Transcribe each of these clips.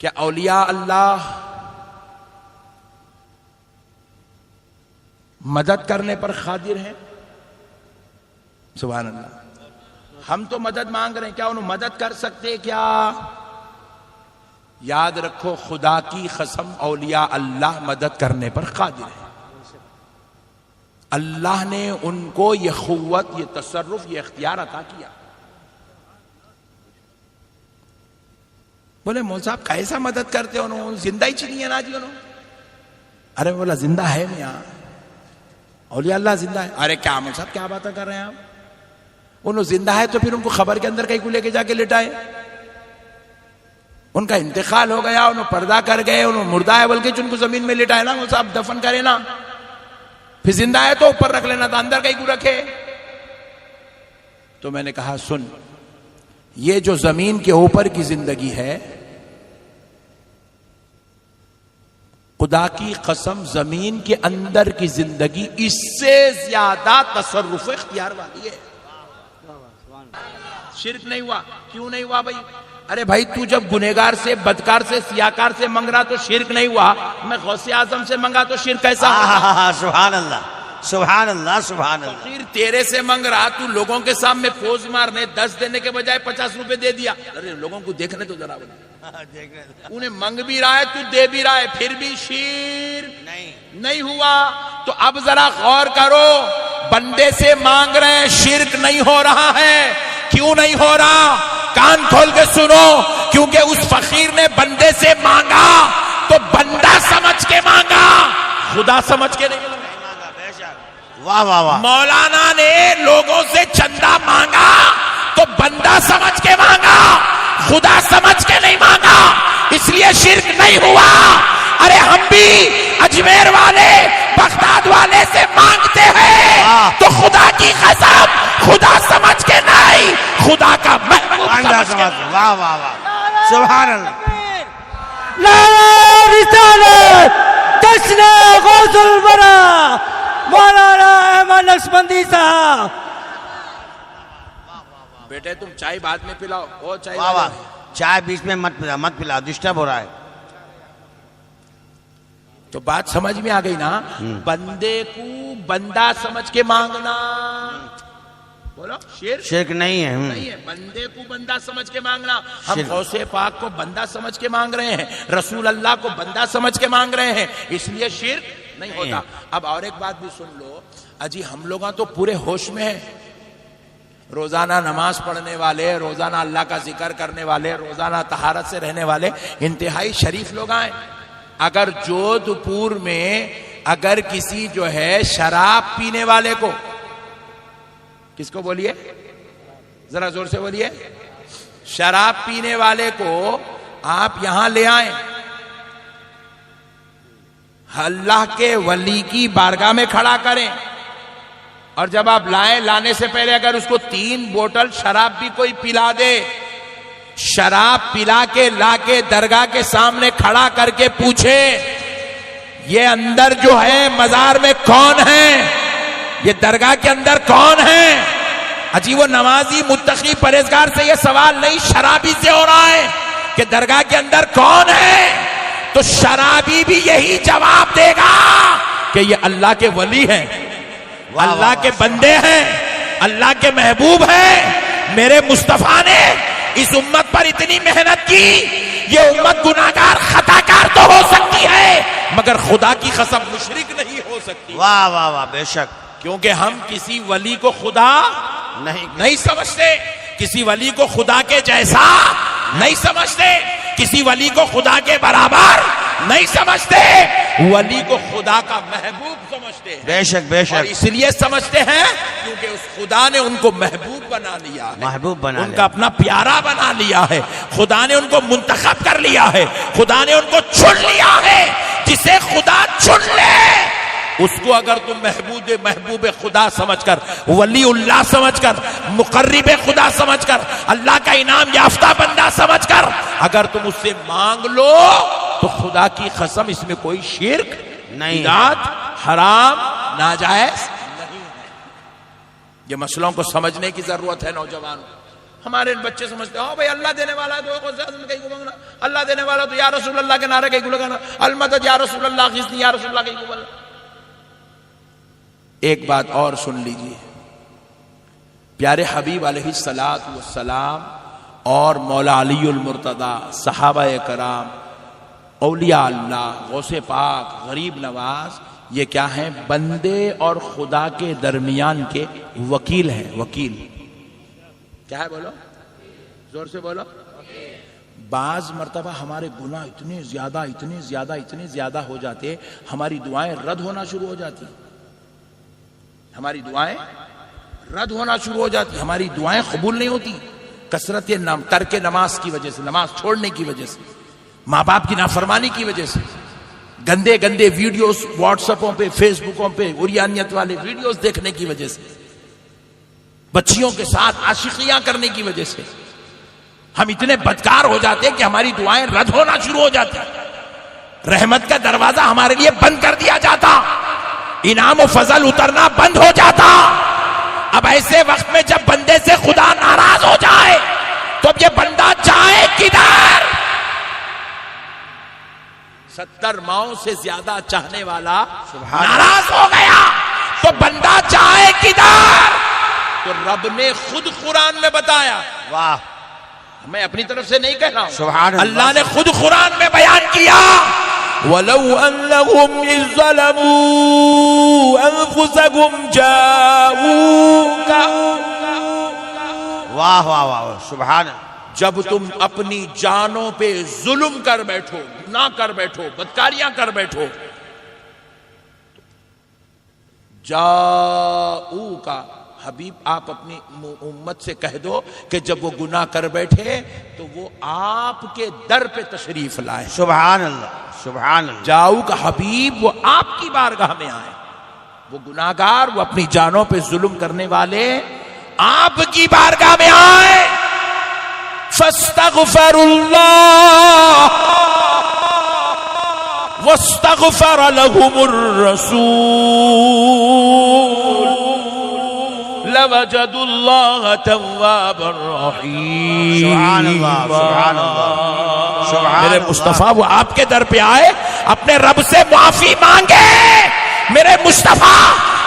کیا اولیاء اللہ مدد کرنے پر قادر ہیں؟ سبحان اللہ. ہم تو مدد مانگ رہے ہیں، کیا انہوں مدد کر سکتے کیا؟ یاد رکھو خدا کی قسم اولیاء اللہ مدد کرنے پر قادر ہیں. اللہ نے ان کو یہ قوت، یہ تصرف، یہ اختیار عطا کیا. بولے مول صاحب کیسا مدد کرتے انہوں؟ زندہ ہی چنی ہے نا جی انہوں. ارے بولا زندہ ہے میاں، اولیاء اللہ زندہ ہے. ارے کیا مول صاحب کیا باتیں کر رہے ہیں آپ؟ انہوں زندہ ہے تو پھر ان کو خبر کے اندر کہیں کو لے کے جا کے لٹائے. ان کا انتقال ہو گیا، انہوں پردہ کر گئے، انہوں مردہ ہے بلکہ ان کو زمین میں لٹائے نا مول صاحب، دفن کرے نا. پھر زندہ ہے تو اوپر رکھ لینا تھا، اندر کہیں کو رکھے. تو میں نے کہا سن، یہ جو زمین کے اوپر کی زندگی ہے، خدا کی قسم زمین کے اندر کی زندگی اس سے زیادہ تصرف اختیار والی ہے. شرک نہیں ہوا. کیوں نہیں ہوا بھائی؟ ارے بھائی تو جب گنہگار سے، بدکار سے، سیاکار سے منگ رہا تو شرک نہیں ہوا، میں غوث اعظم سے منگا تو شرک کیسا؟ سبحان اللہ سبحان اللہ سبحان اللہ. فقیر تیرے سے منگ رہا، تو لوگوں کے سامنے پوز مارنے 10 دینے کے بجائے 50 روپے دے دیا. ارے لوگوں کو دیکھنے تو ذرا بنا، انہیں منگ بھی رہا ہے تو دے بھی رہا ہے، پھر بھی شرک نہیں ہوا. تو اب ذرا غور کرو، بندے سے مانگ رہے ہیں، شرک نہیں ہو رہا ہے. کیوں نہیں ہو رہا؟ کان کھول کے سنو، کیونکہ اس فقیر نے بندے سے مانگا تو بندہ سمجھ کے مانگا، خدا سمجھ کے نہیں مانگا. واہ واہ واہ. مولانا نے لوگوں سے چندہ مانگا تو بندہ سمجھ کے مانگا، خدا سمجھ کے نہیں مانگا، اس لیے شرک نہیں ہوا. ارے ہم بھی اجمیر والے، بغداد والے سے مانگتے ہیں تو خدا کی قسم خدا سمجھ کے نہیں، خدا کا محبوب سمجھ کے. واہ واہ واہ سبحان اللہ. نعرہ رسالت، جشن غوث الورا مولانا احمد نقشبندی صاحب. بیٹے تم چائے بعد میں پلاؤ. وہ چائے واہ واہ. چائے بیچ میں مت پلا، ڈسٹرب ہو رہا ہے. تو بات سمجھ میں آ گئی نا؟ بندے کو بندہ سمجھ کے مانگنا، بولو شرک نہیں ہے. نہیں ہے. بندے کو بندہ سمجھ کے مانگنا. ہم غوث پاک کو بندہ سمجھ کے مانگ رہے ہیں، رسول اللہ کو بندہ سمجھ کے مانگ رہے ہیں، اس لیے شرک نہیں ہوتا. اب اور ایک بات بھی سن لو، اجی ہم لوگ تو پورے ہوش میں ہیں، روزانہ نماز پڑھنے والے، روزانہ اللہ کا ذکر کرنے والے، روزانہ طہارت سے رہنے والے انتہائی شریف لوگ ہیں. اگر جودھ پور میں اگر کسی جو ہے شراب پینے والے کو، کس کو بولیے ذرا زور سے بولیے، شراب پینے والے کو آپ یہاں لے آئیں، اللہ کے ولی کی بارگاہ میں کھڑا کریں، اور جب آپ لائیں، لانے سے پہلے اگر اس کو 3 بوتل شراب بھی کوئی پلا دے، شراب پلا کے لا کے درگاہ کے سامنے کھڑا کر کے پوچھے یہ اندر جو ہے مزار میں کون ہے، یہ درگاہ کے اندر کون ہے؟ اجی وہ نمازی متقی پرہیزگار سے یہ سوال نہیں، شرابی سے ہو رہا ہے کہ درگاہ کے اندر کون ہے. تو شرابی بھی یہی جواب دے گا کہ یہ اللہ کے ولی ہیں، اللہ کے بندے ہیں، اللہ کے محبوب ہیں. میرے مصطفیٰ نے اس امت پر اتنی محنت کی، یہ امت گناہگار خطاکار تو ہو سکتی ہے مگر خدا کی قسم مشرک نہیں ہو سکتی. واہ واہ واہ. بے شک. کیونکہ ہم کسی ولی کو خدا نہیں سمجھتے، کسی ولی کو خدا کے جیسا نہیں سمجھتے، کسی ولی کو خدا کے برابر نہیں سمجھتے، ولی کو خدا کا محبوب سمجھتے ہیں. بے شک بے شک. اور اس لیے سمجھتے ہیں کیونکہ اس خدا نے ان کو محبوب بنا لیا ہے، محبوب بنا ان کا اپنا پیارا بنا لیا ہے، خدا نے ان کو منتخب کر لیا ہے، خدا نے ان کو چن لیا ہے. جسے خدا چن لے اس کو اگر تم محبوب خدا سمجھ کر، ولی اللہ سمجھ کر، مقرب خدا سمجھ کر، اللہ کا انعام یافتہ بندہ سمجھ کر اگر تم اس سے مانگ لو تو خدا کی قسم اس میں کوئی شرک نہیں، بدعت، حرام، ناجائز نہیں ہے. یہ مسئلوں کو سمجھنے کی ضرورت ہے نوجوانوں. ہمارے بچے سمجھتے ہیں بھائی اللہ دینے والا ہے تو کہیں کو مانگنا، اللہ دینے والا تو یا رسول اللہ کے نعرے کہیں کو لگانا، المدد یا رسول اللہ غیثنی یا رسول اللہ کہیں کو بولنا۔ ایک بات اور سن لیجیے، پیارے حبیب علیہ السلام اور مولا علی المرتضی، صحابہ کرام، اولیاء اللہ، غوث پاک، غریب نواز، یہ کیا ہیں؟ بندے اور خدا کے درمیان کے وکیل ہیں۔ وکیل کیا ہے؟ بولو زور سے بولو۔ بعض مرتبہ ہمارے گناہ اتنے زیادہ ہو جاتے، ہماری دعائیں رد ہونا شروع ہو جاتی، ہماری دعائیں رد ہونا شروع ہو جاتی، ہماری دعائیں قبول نہیں ہوتی، کثرت ترک نماز کی وجہ سے، نماز چھوڑنے کی وجہ سے، ماں باپ کی نافرمانی کی وجہ سے، گندے گندے ویڈیوز واٹس ایپوں پہ، فیس بکوں پہ عریانیت والے ویڈیوز دیکھنے کی وجہ سے، بچیوں کے ساتھ عاشقیاں کرنے کی وجہ سے ہم اتنے بدکار ہو جاتے کہ ہماری دعائیں رد ہونا شروع ہو جاتی، رحمت کا دروازہ ہمارے لیے بند کر دیا جاتا، انعام و فضل اترنا بند ہو جاتا۔ اب ایسے وقت میں جب بندے سے خدا ناراض ہو جائے تو اب یہ بندہ جائے کدھر؟ 70 ماؤں سے زیادہ چاہنے والا ناراض ہو گیا تو بندہ جائے کدھر؟ تو رب نے خود قرآن میں بتایا، واہ، میں اپنی طرف سے نہیں کہہ رہا ہوں، سبحان اللہ، اللہ نے خود قرآن میں بیان کیا، وَلَوْ أَنَّهُمْ إِذْ ظَلَمُوا أَنفُسَهُمْ جَاءُوكَ، واہ واہ واہ، سبحان اللہ، جب تم اپنی جانوں پہ ظلم کر بیٹھو، گناہ کر بیٹھو، بدکاریاں کر بیٹھو، جاءوک، حبیب آپ اپنی امت سے کہہ دو کہ جب وہ گناہ کر بیٹھے تو وہ آپ کے در پہ تشریف لائے۔ سبحان اللہ، سبحان اللہ، جاؤک حبیب، وہ آپ کی بارگاہ میں آئے، وہ گناہگار، وہ اپنی جانوں پہ ظلم کرنے والے آپ کی بارگاہ میں آئے، فاستغفر اللہ واستغفر لهم الرسول لوجدوا اللہ توابا رحیما۔ سبحان اللہ، سبحان اللہ، سبحان میرے اللہ، مصطفیٰ وہ آپ کے در پہ آئے، اپنے رب سے معافی مانگے۔ میرے مصطفیٰ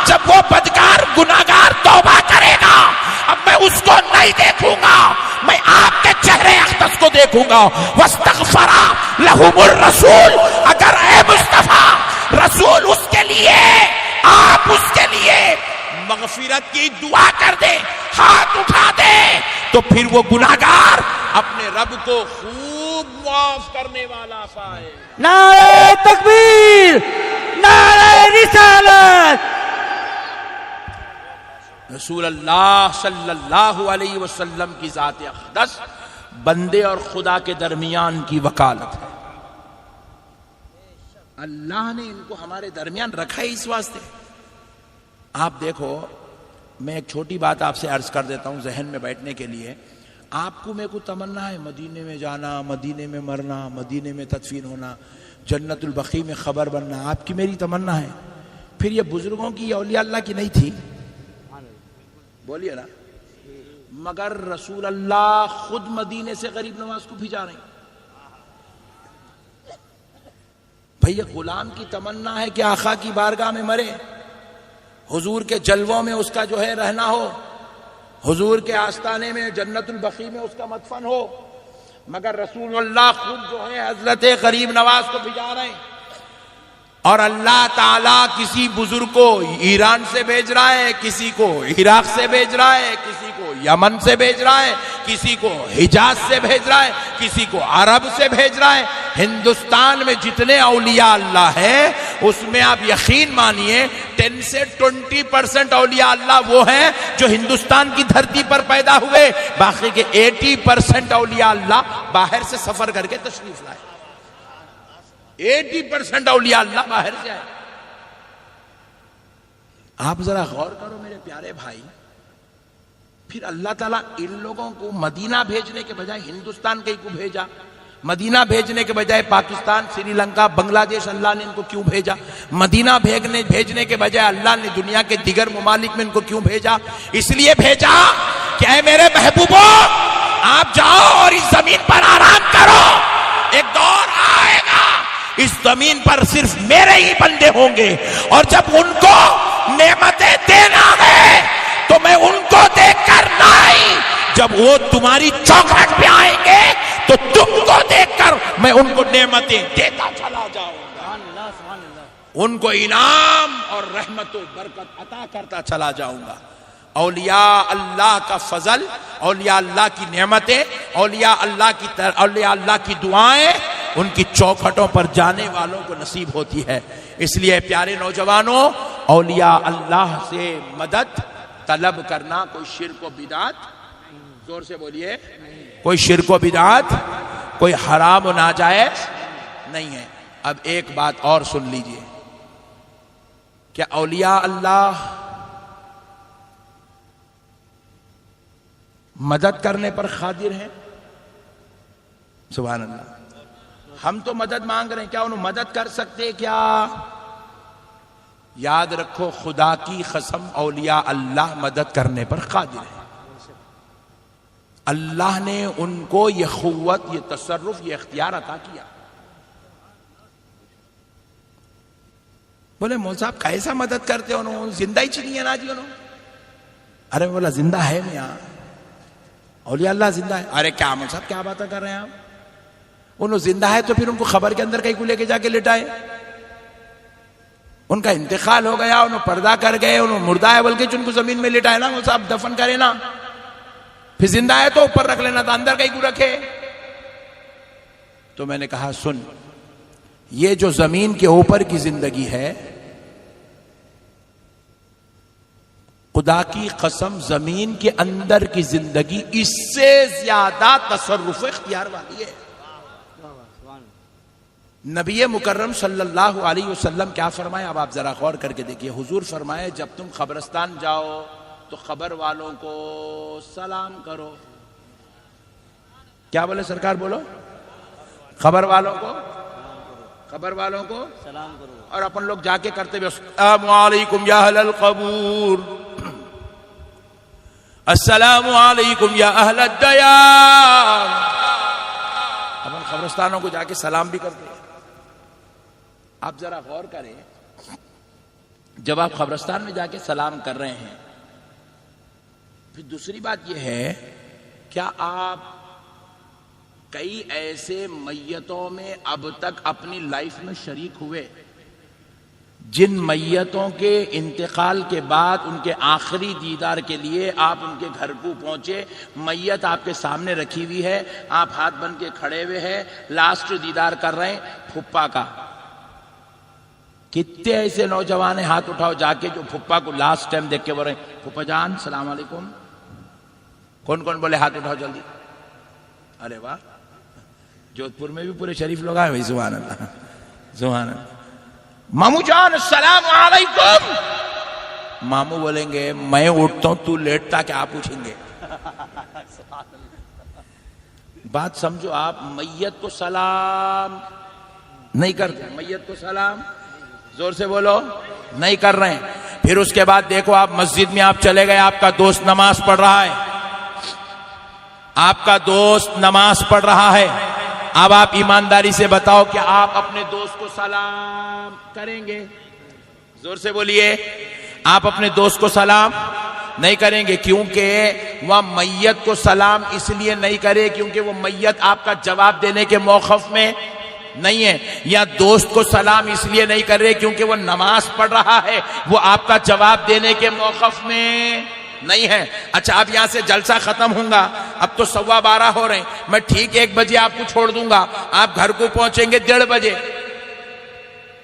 جب وہ بدکار گناہگار توبہ کرے گا، اب میں اس کو نہیں دیکھوں گا، میں آپ کے چہرے اقدس کو دیکھوں گا۔ واستغفر لهم الرسول، اگر اے مصطفیٰ رسول اس کے لیے، آپ اس کے لیے مغفرت کی دعا کر دے، ہاتھ اٹھا دے، تو پھر وہ گناہگار اپنے رب کو خوب معاف کرنے والا پائے۔ نعرہ تکبیر، نعرہ رسالت۔ رسول اللہ صلی اللہ علیہ وسلم کی ذات اقدس بندے اور خدا کے درمیان کی وکالت ہے۔ اللہ نے ان کو ہمارے درمیان رکھا ہے اس واسطے۔ آپ دیکھو، میں ایک چھوٹی بات آپ سے عرض کر دیتا ہوں ذہن میں بیٹھنے کے لیے۔ آپ کو میرے کو تمنا ہے مدینے میں جانا، مدینے میں مرنا، مدینے میں تدفین ہونا، جنت البقیع میں خبر بننا، آپ کی میری تمنا ہے۔ پھر یہ بزرگوں کی، اولیاء اللہ کی نہیں تھی؟ بولیے نا۔ مگر رسول اللہ خود مدینے سے غریب نواز کو بھیجا رہے ہیں۔ بھئی یہ غلام کی تمنا ہے کہ آقا کی بارگاہ میں مرے، حضور کے جلووں میں اس کا جو ہے رہنا ہو، حضور کے آستانے میں جنت البقیع میں اس کا مدفن ہو، مگر رسول اللہ خود جو ہے حضرت غریب نواز کو بھیجا رہے ہیں۔ اور اللہ تعالیٰ کسی بزرگ کو ایران سے بھیج رہا ہے، کسی کو عراق سے بھیج رہا ہے، کسی کو یمن سے بھیج رہا ہے، کسی کو حجاز سے بھیج رہا ہے، کسی کو عرب سے بھیج رہا ہے۔ ہندوستان میں جتنے اولیاء اللہ ہیں اس میں آپ یقین مانیے 10 سے 20% اولیاء اللہ وہ ہیں جو ہندوستان کی دھرتی پر پیدا ہوئے، باقی کے 80% اولیاء اللہ باہر سے سفر کر کے تشریف لائے۔ 80% اولیاء اللہ باہر سے آئے۔ آپ ذرا غور کرو میرے پیارے بھائی، پھر اللہ تعالیٰ ان لوگوں کو مدینہ بھیجنے کے بجائے ہندوستان کہیں کو بھیجا، مدینہ بھیجنے کے بجائے پاکستان، سری لنکا، بنگلہ دیش اللہ نے ان کو کیوں بھیجا؟ مدینہ بھیجنے کے بجائے اللہ نے دنیا کے دیگر ممالک میں ان کو کیوں بھیجا؟ اس لیے بھیجا کہ اے میرے محبوبوں، آپ جاؤ اور اس زمین پر آرام کرو. ایک دور آئے گا اس زمین پر صرف میرے ہی بندے ہوں گے, اور جب ان کو نعمتیں دینا ہے تو میں ان کو دیکھ کر نہیں, جب وہ تمہاری چوکھٹ پہ آئیں گے تو تم کو دیکھ کر میں ان کو نعمتیں دیتا چلا جاؤں گا, ان کو انعام اور رحمت و برکت عطا کرتا چلا جاؤں گا. اولیاء اللہ کا فضل, اولیاء اللہ کی نعمتیں, اولیاء اللہ کی دعائیں ان کی چوکھٹوں پر جانے والوں کو نصیب ہوتی ہے. اس لیے پیارے نوجوانوں, اولیاء اللہ سے مدد طلب کرنا کوئی شرک و بدعت, زور سے بولیے, کوئی شرک و بدعت, کوئی حرام و ناجائز نہیں ہے. اب ایک بات اور سن لیجئے, کیا اولیاء اللہ مدد کرنے پر قادر ہیں؟ سبحان اللہ. ہم تو مدد مانگ رہے ہیں, کیا انہوں مدد کر سکتے کیا؟ یاد رکھو, خدا کی قسم اولیاء اللہ مدد کرنے پر قادر ہیں. اللہ نے ان کو یہ قوت, یہ تصرف, یہ اختیار عطا کیا. بولے مول صاحب کیسا مدد کرتے انہوں, زندہ ہی چنی ہے نا جی انہوں. ارے بولا زندہ ہے میں یہاں, اولیاء اللہ زندہ ہے. ارے کیا مول صاحب کیا باتیں کر رہے ہیں آپ, انہوں زندہ ہے تو پھر ان کو خبر کے اندر کہیں کو لے کے جا کے لٹائے. ان کا انتقال ہو گیا, انہوں پردہ کر گئے, انہوں مردہ ہے بلکہ ان کو زمین میں لٹائے نا مول صاحب, دفن کرے نا. پھر زندہ ہے تو اوپر رکھ لینا تھا, اندر کہیں کو رکھے. تو میں نے کہا سن, یہ جو زمین کے اوپر کی زندگی ہے, خدا کی قسم زمین کے اندر کی زندگی اس سے زیادہ تصرف اختیار والی ہے. نبی مکرم صلی اللہ علیہ وسلم کیا فرمائے, اب آپ ذرا غور کر کے دیکھیے. حضور فرمائے جب تم قبرستان جاؤ تو قبر والوں کو سلام کرو. کیا بولے سرکار, بولو, قبر والوں کو سلام کرو. اور اپن لوگ جا کے کرتے بھی السلام علیکم یا اہل القبور, السلام علیکم یا اہل الدیار. اپن قبرستانوں کو جا کے سلام بھی کرتے ہیں. آپ ذرا غور کریں, جب آپ قبرستان میں جا کے سلام کر رہے ہیں, پھر دوسری بات یہ ہے, کیا آپ کئی ایسے میتوں میں اب تک اپنی لائف میں شریک ہوئے جن میتوں کے انتقال کے بعد ان کے آخری دیدار کے لیے آپ ان کے گھر کو پہنچے, میت آپ کے سامنے رکھی ہوئی ہے, آپ ہاتھ بن کے کھڑے ہوئے ہیں, لاسٹ دیدار کر رہے ہیں پھپھا کا. کتنے ایسے نوجوان ہیں, ہاتھ اٹھاؤ جا کے, جو پھپھا کو لاسٹ ٹائم دیکھ کے بول رہے ہیں پھپھا جان السلام علیکم. کون کون بولے ہاتھ اٹھاؤ جلدی. ارے واہ, جودھپور میں بھی پورے شریف لوگ آئے بھائی, سبحان اللہ سبحان اللہ. مامو جان السلام علیکم. مامو بولیں گے میں اٹھتا ہوں تو لیٹتا, کیا پوچھیں گے. بات سمجھو آپ, میت کو سلام نہیں کرتے, میت کو سلام زور سے بولو نہیں کر رہے ہیں. پھر اس کے بعد دیکھو, آپ مسجد میں آپ چلے گئے, آپ کا دوست نماز پڑھ رہا ہے, آپ کا دوست نماز پڑھ رہا ہے. اب آپ ایمانداری سے بتاؤ کہ آپ اپنے دوست کو سلام کریں گے؟ زور سے بولیے. آپ اپنے دوست کو سلام نہیں کریں گے, کیونکہ وہ میت کو سلام اس لیے نہیں کرے کیونکہ وہ میت آپ کا جواب دینے کے موقف میں نہیں ہے, یا دوست کو سلام اس لیے نہیں کر رہے کیونکہ وہ نماز پڑھ رہا ہے, وہ آپ کا جواب دینے کے موقف میں نہیں ہے. اچھا اب یہاں سے جلسہ ختم ہوں گا, اب تو 12:15 ہو رہے ہیں, میں ٹھیک 1 بجے آپ کو چھوڑ دوں گا, آپ گھر کو پہنچیں گے 1:30 بجے.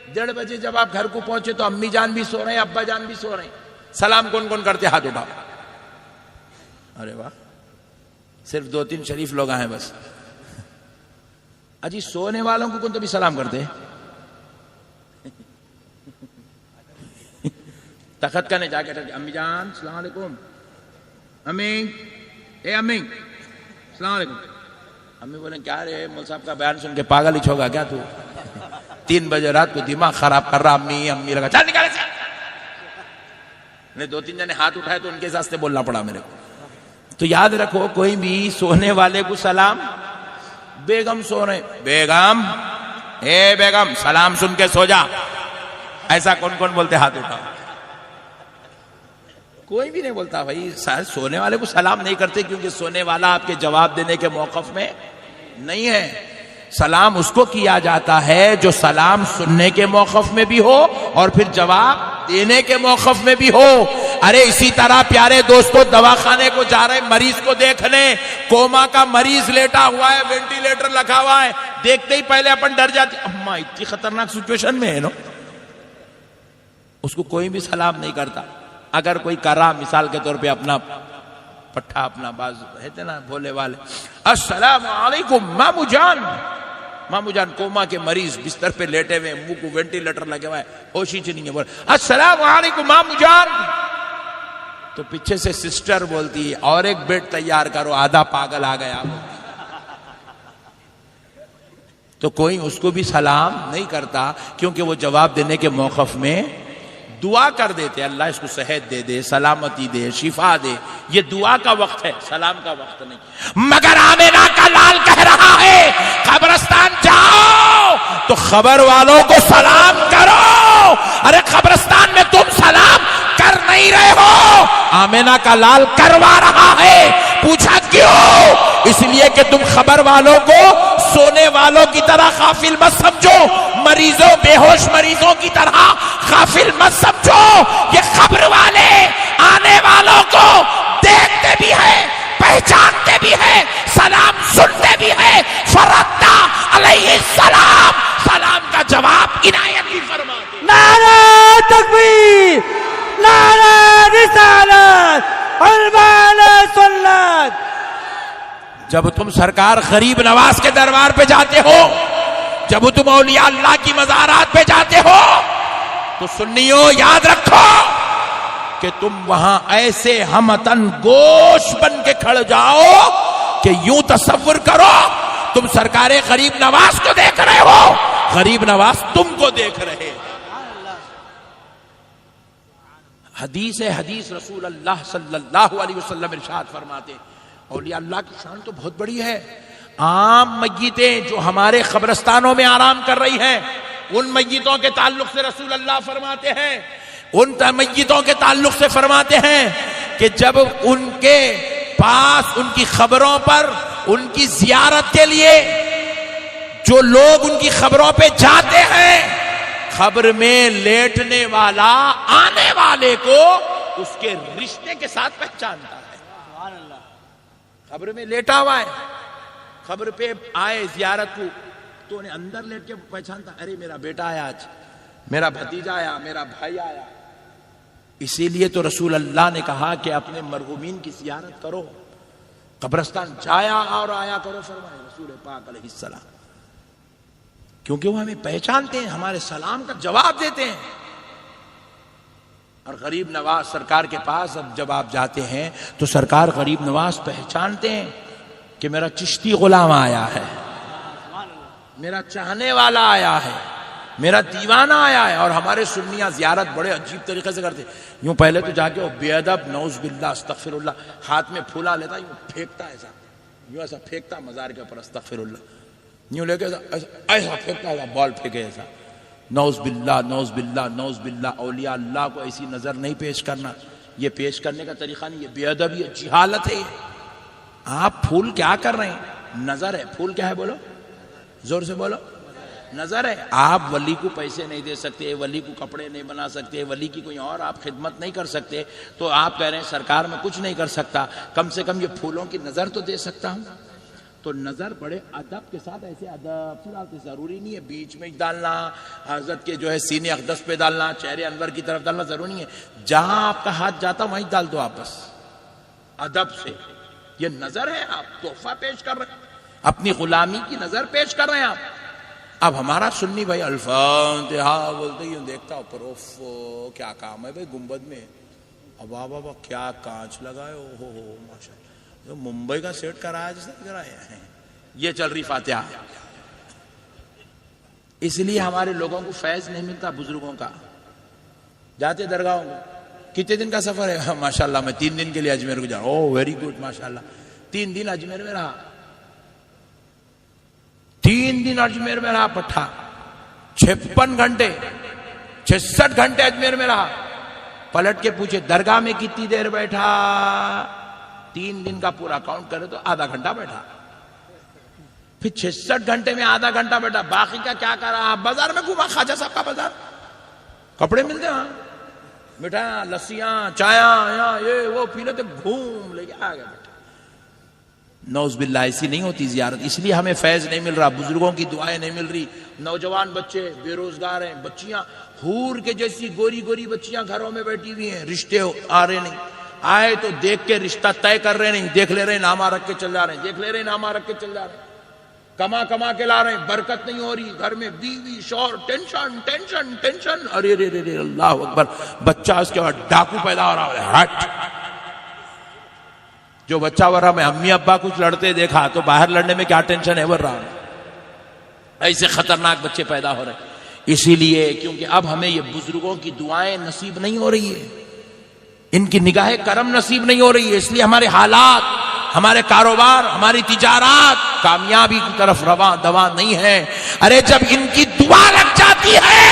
1:30 بجے جب آپ گھر کو پہنچے تو امی جان بھی سو رہے ہیں, ابا جان بھی سو رہے ہیں. سلام کون کون کرتے, ہاتھ اٹھاؤ. ارے واہ, صرف 2-3 شریف لوگ ہیں بس. اجی سونے والوں کو کون تو بھی سلام کرتے, تخت کرنے جا کے امی جان السلام علیکم, امی اے امی السلام علیکم. امی بولیں کیا رے مول صاحب کا بیان سن کے پاگل ہی چھوگا کیا تو, 3 بجے رات کو دماغ خراب کر رہا. امی امی لگا چل نکالے سے. 2-3 جنے ہاتھ اٹھائے تو ان کے ساتھ بولنا پڑا میرے کو. تو یاد رکھو کوئی بھی سونے والے کو سلام، بیگم سو رہے، بیگم اے بیگم سلام سن کے سو جا، ایسا کون کون بولتے؟ ہاتھ اٹھاؤ. کوئی بھی نہیں بولتا بھائی. سونے والے کو سلام نہیں کرتے کیونکہ سونے والا آپ کے جواب دینے کے موقف میں نہیں ہے. سلام اس کو کیا جاتا ہے جو سلام سننے کے موقف میں بھی ہو اور پھر جواب دینے کے موقف میں بھی ہو. ارے اسی طرح پیارے دوستو دواخانے کو جا رہے مریض کو دیکھنے، کوما کا مریض لیٹا ہوا ہے، وینٹیلیٹر لگا ہوا ہے، دیکھتے ہی پہلے اپن ڈر جاتے، اماں اتنی خطرناک سچویشن میں ہے نا. اس کو کوئی بھی سلام نہیں کرتا. اگر کوئی کر رہا مثال کے طور پہ اپنا پٹھا اپنا باز رہتے نا بھولے والے، السلام علیکم مامو جان. مامو جان کوما کے مریض بستر پہ لیٹے ہوئے، منہ کو وینٹیلیٹر لگے ہوا ہے، ہوش ہی نہیں ہے، بول السلام علیکم مامو جان. تو پیچھے سے سسٹر بولتی ہے اور ایک بیڈ تیار کرو، آدھا پاگل آ گیا. تو کوئی اس کو بھی سلام نہیں کرتا کیونکہ وہ جواب دینے کے موقف میں دعا کر دیتے، اللہ اس کو صحت دے دے، سلامتی دے، شفا دے. یہ دعا کا وقت ہے، سلام کا وقت نہیں. مگر آمینہ کا لال کہہ رہا ہے قبرستان جاؤ تو خبر والوں کو سلام کرو. ارے قبرستان میں تم سلام کر نہیں رہے ہو، آمینہ کا لال کروا رہا ہے. پوچھا کیوں؟ اس لیے کہ تم خبر والوں کو سونے والوں کی طرح غافل مت سمجھو، مریضوں بے ہوش مریضوں کی طرح غافل مت سمجھو. یہ خبر والے آنے والوں کو دیکھتے بھی ہیں، پہچانتے بھی ہیں، سلام سنتے بھی ہیں. فردا علیہ السلام سلام کا جواب عنایت بھی فرماتے. نعرہ تکبیر، نعرہ رسالت، علماء سنت. جب تم سرکار غریب نواز کے دربار پہ جاتے ہو، جب تم اولیاء اللہ کی مزارات پہ جاتے ہو، تو سنیو یاد رکھو کہ تم وہاں ایسے ہمتن گوش بن کے کھڑ جاؤ کہ یوں تصور کرو تم سرکار غریب نواز کو دیکھ رہے ہو، غریب نواز تم کو دیکھ رہے. حدیث ہے، حدیث رسول اللہ صلی اللہ علیہ وسلم ارشاد فرماتے اولیاء اللہ کی شان تو بہت بڑی ہے. عام میتیں جو ہمارے قبرستانوں میں آرام کر رہی ہیں، ان میتوں کے تعلق سے رسول اللہ فرماتے ہیں، ان میتوں کے تعلق سے فرماتے ہیں کہ جب ان کے پاس ان کی خبروں پر ان کی زیارت کے لیے جو لوگ ان کی خبروں پہ جاتے ہیں، خبر میں لیٹنے والا آنے والے کو اس کے رشتے کے ساتھ پہچانتا ہے. خبر میں لیٹا ہوا ہے، خبر پہ آئے زیارت کو تو انہیں اندر لیٹ کے پہچانتا، ارے میرا بیٹا آیا، آج میرا بھتیجا آیا، میرا بھائی آیا. اسی لیے تو رسول اللہ نے کہا کہ اپنے مرحومین کی زیارت کرو، قبرستان جایا اور آیا کرو، فرمائے رسول پاک علیہ السلام. کیونکہ وہ ہمیں پہچانتے ہیں، ہمارے سلام کا جواب دیتے ہیں. اور غریب نواز سرکار کے پاس اب جب آپ جاتے ہیں تو سرکار غریب نواز پہچانتے ہیں کہ میرا چشتی غلام آیا ہے، میرا چاہنے والا آیا ہے، میرا دیوانہ آیا ہے. اور ہمارے سنیاں زیارت بڑے عجیب طریقے سے کرتے. یوں پہلے تو جا کے وہ بے ادب نعوذ باللہ استغفر اللہ ہاتھ میں پھولا لیتا، یوں پھینکتا ایسا، یوں ایسا پھینکتا مزار کے اوپر استغفر اللہ، یوں لے کے ایسا پھینکتا، ایسا بال پھینکے ایسا، نعوذ باللہ نعوذ باللہ نعوذ باللہ. اولیاء اللہ کو ایسی نظر نہیں پیش کرنا، یہ پیش کرنے کا طریقہ نہیں، یہ بے ادبی ہے، جہالت ہے. آپ پھول کیا کر رہے ہیں؟ نظر ہے. پھول کیا ہے؟ بولو زور سے بولو. نظر ہے. آپ ولی کو پیسے نہیں دے سکتے، ولی کو کپڑے نہیں بنا سکتے، ولی کی کوئی اور آپ خدمت نہیں کر سکتے، تو آپ کہہ رہے ہیں سرکار میں کچھ نہیں کر سکتا، کم سے کم یہ پھولوں کی نظر تو دے سکتا ہوں. تو نظر بڑے ادب کے ساتھ ایسے ادب سے ڈالتے، ضروری نہیں ہے بیچ میں ڈالنا، حضرت کے جو ہے سینے اقدس پہ ڈالنا، چہرے انور کی طرف ڈالنا ضروری نہیں ہے. جہاں آپ کا ہاتھ جاتا وہیں ڈال دو آپ، بس ادب سے. یہ نظر ہے، آپ تحفہ پیش کر رہے ہیں، اپنی غلامی کی نظر پیش کر رہے ہیں آپ. اب ہمارا سنی بھائی الفاتحہ بولتے ہی دیکھتا اوپر، اوف کیا کام ہے بھائی گنبد میں، اب بابا کیا کانچ لگا ہے، او ہو ماشاء اللہ، ممبئی کا سیٹ کرایا جس نے کرایا ہے. یہ چل رہی فاتحہ. اس لیے ہمارے لوگوں کو فیض نہیں ملتا. بزرگوں کا جاتے درگاہوں میں کتنے دن کا سفر ہے؟ ماشاءاللہ میں 3 دن کے لیے اجمیر کو جا رہا ہوں. او ویری گڈ ماشاءاللہ. 3 دن اجمیر میں رہا. 3 دن اجمیر میں رہا پٹھا. 56 گھنٹے 66 گھنٹے اجمیر میں رہا. پلٹ کے پوچھے درگاہ میں کتنی دیر بیٹھا؟ 3 دن کا پورا کاؤنٹ کرے تو آدھا گھنٹہ بیٹھا. پھر 66 گھنٹے میں آدھا گھنٹہ بیٹھا. باقی کا کیا کرا؟ بازار میں گھوما. خواجہ صاحب کا بازار, کپڑے ملتے ہیں, مٹھائیاں, لسیاں, چایاں, یہ وہ پی لیتے, گھوم لے کے آ گیا بیٹھا. نعوذ باللہ ایسی نہیں ہوتی زیارت. اس لیے ہمیں فیض نہیں مل رہا, بزرگوں کی دعائیں نہیں مل رہی. نوجوان بچے بے روزگار ہیں, بچیاں حور کے جیسی گوری گوری بچیاں گھروں میں بیٹھی ہوئی ہیں, رشتے آ رہے نہیں. آئے تو دیکھ کے رشتہ طے کر رہے نہیں, دیکھ لے رہے نامہ رکھ کے چل جا رہے ہیں, دیکھ لے رہے نامہ رکھ کے چل جا رہے ہیں. کما کما کے لا رہے ہیں, برکت نہیں ہو رہی گھر میں. بیوی شوہر ٹینشن ٹینشن ٹینشن. ارے رے رے اللہ اکبر. بچہ اس کے بعد ڈاکو پیدا ہو رہا ہے. ہٹ. جو بچہ ورا میں امی ابا کچھ لڑتے دیکھا تو باہر لڑنے میں کیا ٹینشن ہے ور رہا ہے. ایسے خطرناک بچے پیدا ہو رہے ہیں. اسی لیے کیونکہ اب ہمیں یہ بزرگوں کی دعائیں نصیب نہیں ہو رہی ہے, ان کی نگاہ کرم نصیب نہیں ہو رہی ہے. اس لیے ہمارے حالات, ہمارے کاروبار, ہماری تجارات کامیابی کی طرف رواں دواں نہیں ہے. ارے جب ان کی دعا لگ جاتی ہے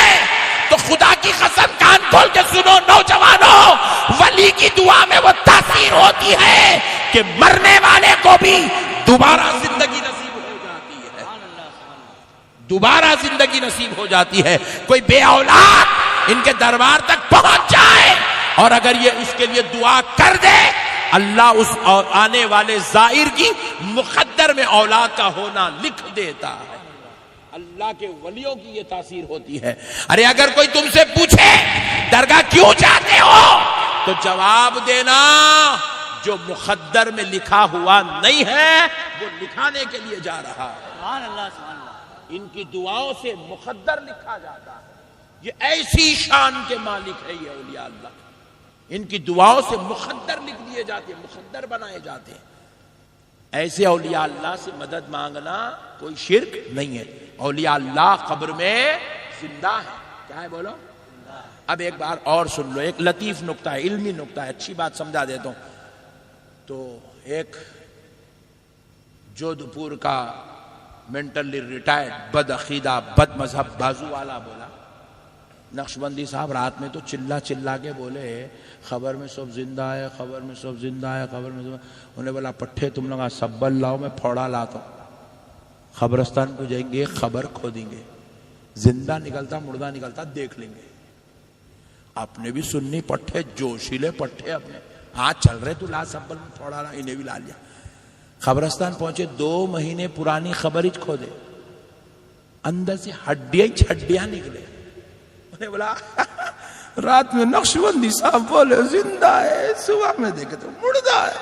تو خدا کی قسم کان کھول کے سنو نوجوانوں, ولی کی دعا میں وہ تاثیر ہوتی ہے کہ مرنے والے کو بھی دوبارہ زندگی نصیب ہو جاتی ہے. دوبارہ زندگی نصیب ہو جاتی ہے. کوئی بے اولاد ان کے دربار تک پہنچ جائے اور اگر یہ اس کے لیے دعا کر دے, اللہ اس آنے والے زائر کی مقدر میں اولاد کا ہونا لکھ دیتا ہے. اللہ کے ولیوں کی یہ تاثیر ہوتی ہے. ارے اگر کوئی تم سے پوچھے درگاہ کیوں جاتے ہو تو جواب دینا جو مقدر میں لکھا ہوا نہیں ہے وہ لکھانے کے لیے جا رہا ہے. سبحان اللہ سبحان اللہ. ان کی دعاؤں سے مقدر لکھا جاتا ہے. یہ ایسی شان کے مالک ہے یہ اولیاء اللہ. ان کی دعاؤں سے مقدر لکھ دیے جاتے ہیں, مقدر بنائے جاتے ہیں. ایسے اولیاء اللہ سے مدد مانگنا کوئی شرک نہیں ہے. اولیاء اللہ قبر میں زندہ ہے. کیا ہے بولو؟ اب ایک بار اور سن لو, ایک لطیف نکتہ ہے, علمی نکتہ ہے, اچھی بات سمجھا دیتا ہوں. تو ایک جودھ پور کا مینٹلی ریٹائرڈ بد عقیدہ بد مذہب بازو والا بولا, نقشبندی صاحب رات میں تو چلا چلا کے بولے خبر میں سب زندہ ہے, خبر میں سب زندہ ہے, خبر میں سب. انہیں بولا پٹھے تم لوگ سبل لاؤ, میں پھوڑا لاتا ہوں. قبرستان کو جائیں گے, خبر کھودیں گے, زندہ نکلتا مردہ نکلتا دیکھ لیں گے. آپ نے بھی سننی پٹھے, جوشیلے پٹھے اپنے ہاتھ چل رہے, تو لا سبل میں پھوڑا لا, انہیں بھی لا لیا. قبرستان پہنچے, 2 مہینے پرانی خبر ہی کھودے, اندر سے ہڈیاں نکلے. انہیں بولا رات میں نقشبندی صاحب بولے زندہ ہے, صبح میں دیکھے تو مردہ ہے.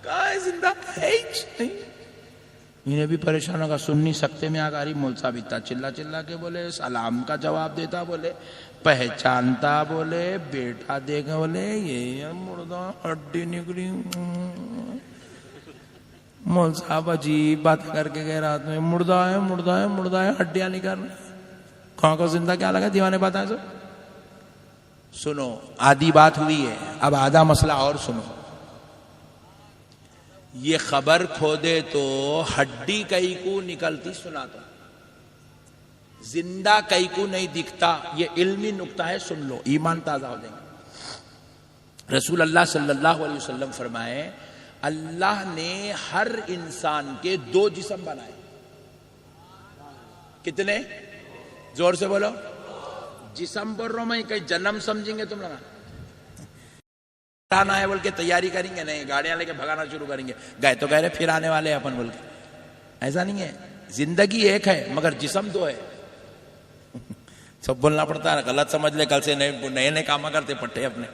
کہاں ہے زندہ ہے ہی نہیں. انہیں بھی پریشان ہوگا, سن نہیں سکتے میں آگاری. مول صاحب اتنا چلا چلا کے بولے, سلام کا جواب دیتا, بولے پہچانتا, بولے بیٹا دیکھا, بولے یہ مردہ ہڈی نکلی. مول صاحب عجیب بات کر کے گئے رات میں, مردہ ہے مردہ ہے مردہ ہے, ہڈیاں نکال رہے. کہاں کو زندہ کیا لگا, دیوانے بات ہے سب. سنو, آدھی بات ہوئی ہے, اب آدھا مسئلہ اور سنو. یہ خبر کھودے تو ہڈی کئی کو نکلتی سناتا, زندہ کئی کو نہیں دکھتا. یہ علمی نکتہ ہے, سن لو, ایمان تازہ ہو جائیں گے. رسول اللہ صلی اللہ علیہ وسلم فرمائے, اللہ نے ہر انسان کے 2 جسم بنائے. کتنے؟ زور سے بولو. جسم بول رہا ہوں میں, کہیں جنم سمجھیں گے تم لوگ. آنا ہے بول کے تیاری کریں گے نہیں, گاڑیاں لے کے بھگانا شروع کریں گے. گئے تو کہہ رہے پھر آنے والے اپن بول کے. ایسا نہیں ہے. زندگی ایک ہے مگر جسم 2 ہے. سب بولنا پڑتا ہے, غلط سمجھ لے, کل سے نئے نئے کام کرتے پٹے اپنے.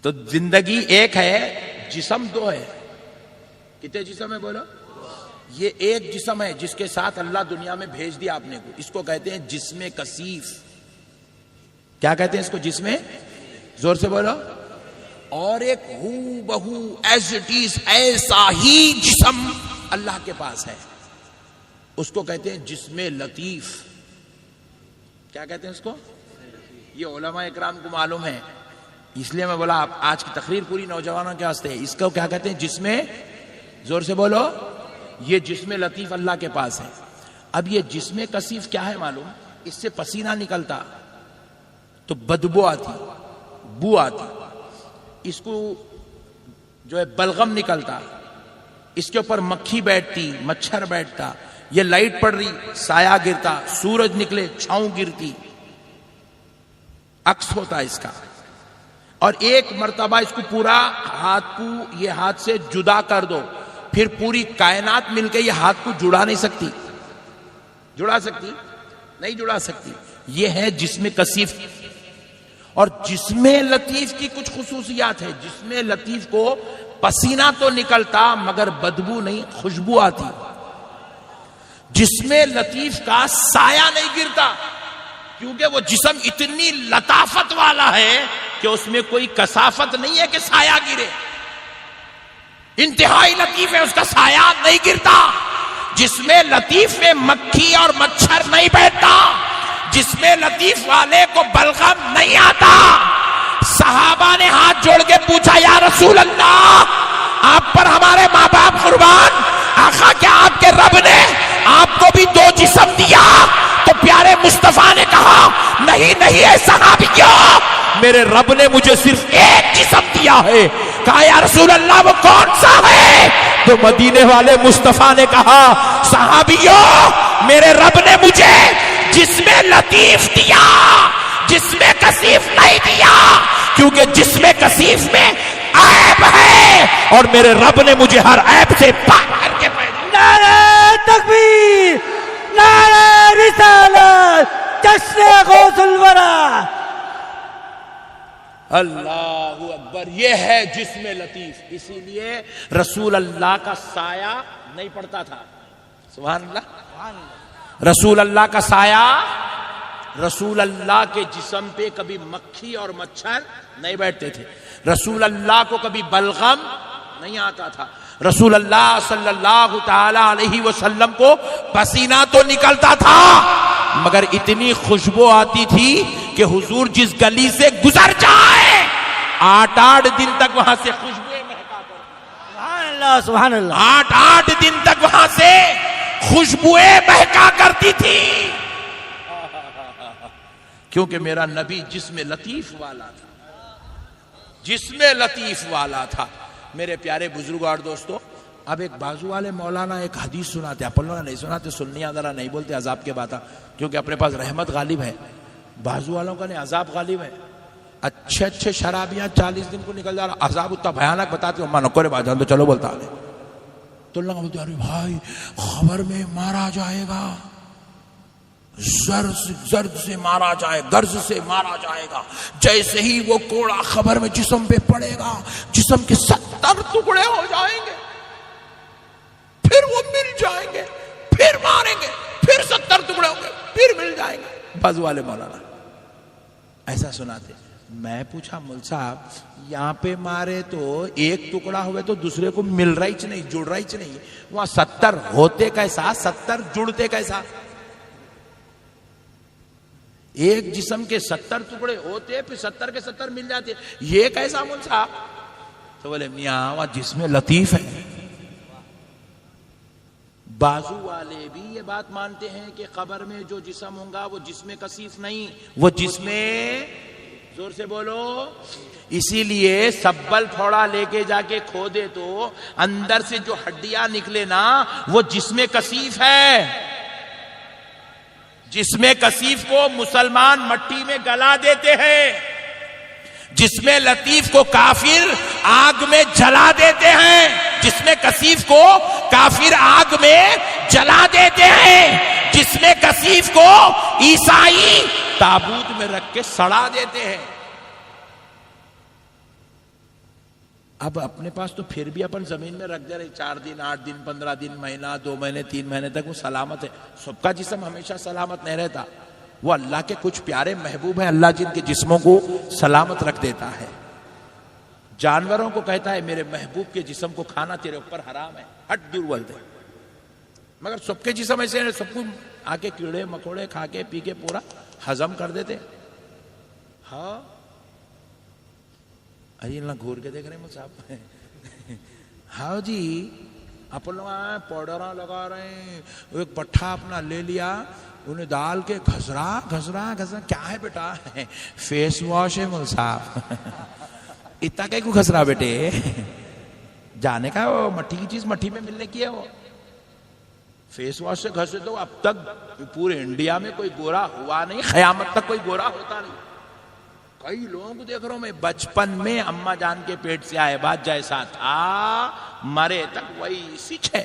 تو زندگی ایک ہے, جسم 2 ہے. کتنے جسم ہے بولو؟ یہ ایک جسم ہے جس کے ساتھ اللہ دنیا میں بھیج دیا آپ نے کو. اس کو کہتے ہیں جسم کثیف. کیا کہتے ہیں اس کو؟ جسم, زور سے بولو. اور ایک ہو بہو ایز اٹ از ایسا ہی جسم اللہ کے پاس ہے, اس کو کہتے ہیں جسم لطیف. کیا کہتے ہیں اس کو؟ یہ علماء اکرام کو معلوم ہے، اس لیے میں بولا آج کی تقریر پوری نوجوانوں کے واسطے ہے۔ اس کو کیا کہتے ہیں؟ جسم، زور سے بولو، یہ جسم لطیف اللہ کے پاس ہے۔ اب یہ جسم کثیف کیا ہے معلوم؟ اس سے پسینہ نکلتا تو بدبو آتی، بو آتی، اس کو جو ہے بلغم نکلتا، اس کے اوپر مکھی بیٹھتی، مچھر بیٹھتا، یہ لائٹ پڑ رہی سایہ گرتا، سورج نکلے چھاؤں گرتی، عکس ہوتا اس کا۔ اور ایک مرتبہ اس کو پورا ہاتھ کو یہ ہاتھ سے جدا کر دو، پھر پوری کائنات مل کے یہ ہاتھ کو جڑا نہیں سکتی، جڑا سکتی نہیں جڑا سکتی۔ یہ ہے جسم کثیف۔ اور جسم لطیف کی کچھ خصوصیات ہے۔ جسم لطیف کو پسینہ تو نکلتا مگر بدبو نہیں، خوشبو آتی۔ جسم لطیف کا سایہ نہیں گرتا، کیونکہ وہ جسم اتنی لطافت والا ہے کہ اس میں کوئی کثافت نہیں ہے کہ سایہ گرے، انتہائی لطیف ہے، اس کا سایہ نہیں گرتا۔ جسم لطیف میں مکھی اور مچھر نہیں بیٹھتا، جسم لطیف والے کو بلغم نہیں آتا۔ صحابہ نے ہاتھ جوڑ کے پوچھا، یا رسول اللہ، آپ پر ہمارے ماں باپ قربان، آقا کیا آپ کے رب نے آپ کو بھی دو جسم دیا؟ تو پیارے مصطفیٰ نے کہا، نہیں نہیں اے صحابیوں، میرے رب نے مجھے صرف ایک جسم دیا ہے۔ کہا یا رسول اللہ وہ کون سا ہے؟ تو مدینے والے مصطفیٰ نے کہا، صحابیوں، میرے رب نے مجھے جسم لطیف دیا، جسم کثیف نہیں دیا، کیونکہ جسم کثیف میں عیب ہے اور میرے رب نے مجھے ہر عیب سے پاک کر کے پیدا کیا۔ نعرہ تکبیر، نعرہ رسالت، جشن غوث الورا۔ اللہ اکبر، یہ ہے جسم لطیف۔ اسی لیے رسول اللہ کا سایہ نہیں پڑتا تھا۔ سبحان اللہ۔ رسول اللہ کا سایہ، رسول اللہ کے جسم پہ کبھی مکھی اور مچھر نہیں بیٹھتے تھے، رسول اللہ کو کبھی بلغم نہیں آتا تھا، رسول اللہ صلی اللہ تعالی علیہ وسلم کو پسینہ تو نکلتا تھا مگر اتنی خوشبو آتی تھی کہ حضور جس گلی سے گزر جائے 8 دن تک وہاں سے خوشبوئیں مہکا کرتی، سبحان اللہ، سبحان اللہ۔ 8 دن تک وہاں سے خوشبوئیں مہکا کرتی تھی، کیونکہ میرا نبی جسم لطیف والا تھا، جسم لطیف والا تھا۔ میرے پیارے بزرگوں اور دوستوں، اب ایک بازو والے مولانا ایک حدیث سناتے، اپن لوگ نہیں سناتے، سننی ذرا نہیں بولتے عذاب کے باتیں، کیونکہ اپنے پاس رحمت غالب ہے، بازو والوں کا نہیں عذاب غالب ہے۔ اچھے شرابیاں 40 دن کو نکل جا رہا، عذاب اتنا بھیانک بتاتے ہو، مانو کرے بات جان تو چلو بولتا ہے تو اللہ بولتے ارے بھائی خبر میں مارا جائے گا، زرد سے مارا جائے، گرز سے مارا جائے گا، جیسے ہی وہ کوڑا خبر میں جسم پہ پڑے گا جسم کے 70 ٹکڑے ہو جائیں گے، پھر وہ مل جائیں گے، پھر ماریں گے، پھر 70 ٹکڑے ہوں گے، پھر مل جائیں گے۔ بازو والے مولانا ایسا سناتے۔ میں پوچھا مول صاحب یہاں پہ مارے تو ایک ٹکڑا ہوئے تو دوسرے کو مل رہا ہی نہیں، جڑ رہا ہی نہیں، وہاں 70 ہوتے کیسا، 70 جڑتے کیسا؟ ایک جسم کے 70 ٹکڑے ہوتے پھر 70 کے 70 مل جاتے، یہ کیسا مول صاحب؟ تو بولے میاں وہاں جسم لطیف ہے۔ بازو والے بھی یہ بات مانتے ہیں کہ قبر میں جو جسم ہوگا وہ جسم کثیف نہیں، وہ جسم، زور سے بولو، اسی لیے سبل پھوڑا لے کے جا کے کھودے تو اندر سے جو ہڈیاں نکلے نا وہ جسم کثیف ہے۔ جسم کثیف کو مسلمان مٹی میں گلا دیتے ہیں، جسم لطیف کو کافر آگ میں جلا دیتے ہیں، جسم کثیف کو کافر آگ میں جلا دیتے ہیں، جسم کثیف کو عیسائی تابوت میں رکھ کے سڑا دیتے ہیں۔ اب اپنے پاس تو پھر بھی اپن زمین میں رکھ دے رہے 4 دن 8 دن 15 دن مہینہ 2 مہینے 3 مہینے تک وہ سلامت ہے۔ سب کا جسم ہمیشہ سلامت نہیں رہتا، وہ اللہ کے کچھ پیارے محبوب ہیں، اللہ جن کے جسموں کو سلامت رکھ دیتا ہے۔ جانوروں کو کہتا ہے میرے محبوب کے جسم کو کھانا تیرے اوپر حرام ہے، ہٹ دور بولتے، مگر سب کے جسم ایسے ہیں، سب کو آ کے کیڑے مکوڑے کھا کے پی کے پورا ہضم کر دیتے۔ ہاں ارے اللہ گھور کے دیکھ رہے ہیں صاحب. ہاں جی اپن لوگ پاؤڈر لگا رہے ہیں. ایک پٹھا اپنا لے لیا, انہیں ڈال کے گھسرا گھسرا گھسرا. کیا ہے بیٹا؟ فیس واش ہے مول صاحب. اتنا کہ گھسرا بیٹے, جانے کا وہ مٹھی کی چیز مٹھی میں ملنے کی ہے. وہ فیس واش سے گھسے تو اب تک پورے انڈیا میں کوئی گورا ہوا نہیں, قیامت تک کوئی گورا ہوتا نہیں. کئی لوگوں کو دیکھ رہا ہوں میں, بچپن میں اما جان کے پیٹ سے آئے بعد جیسا تھا مرے تک وہی سچ ہے.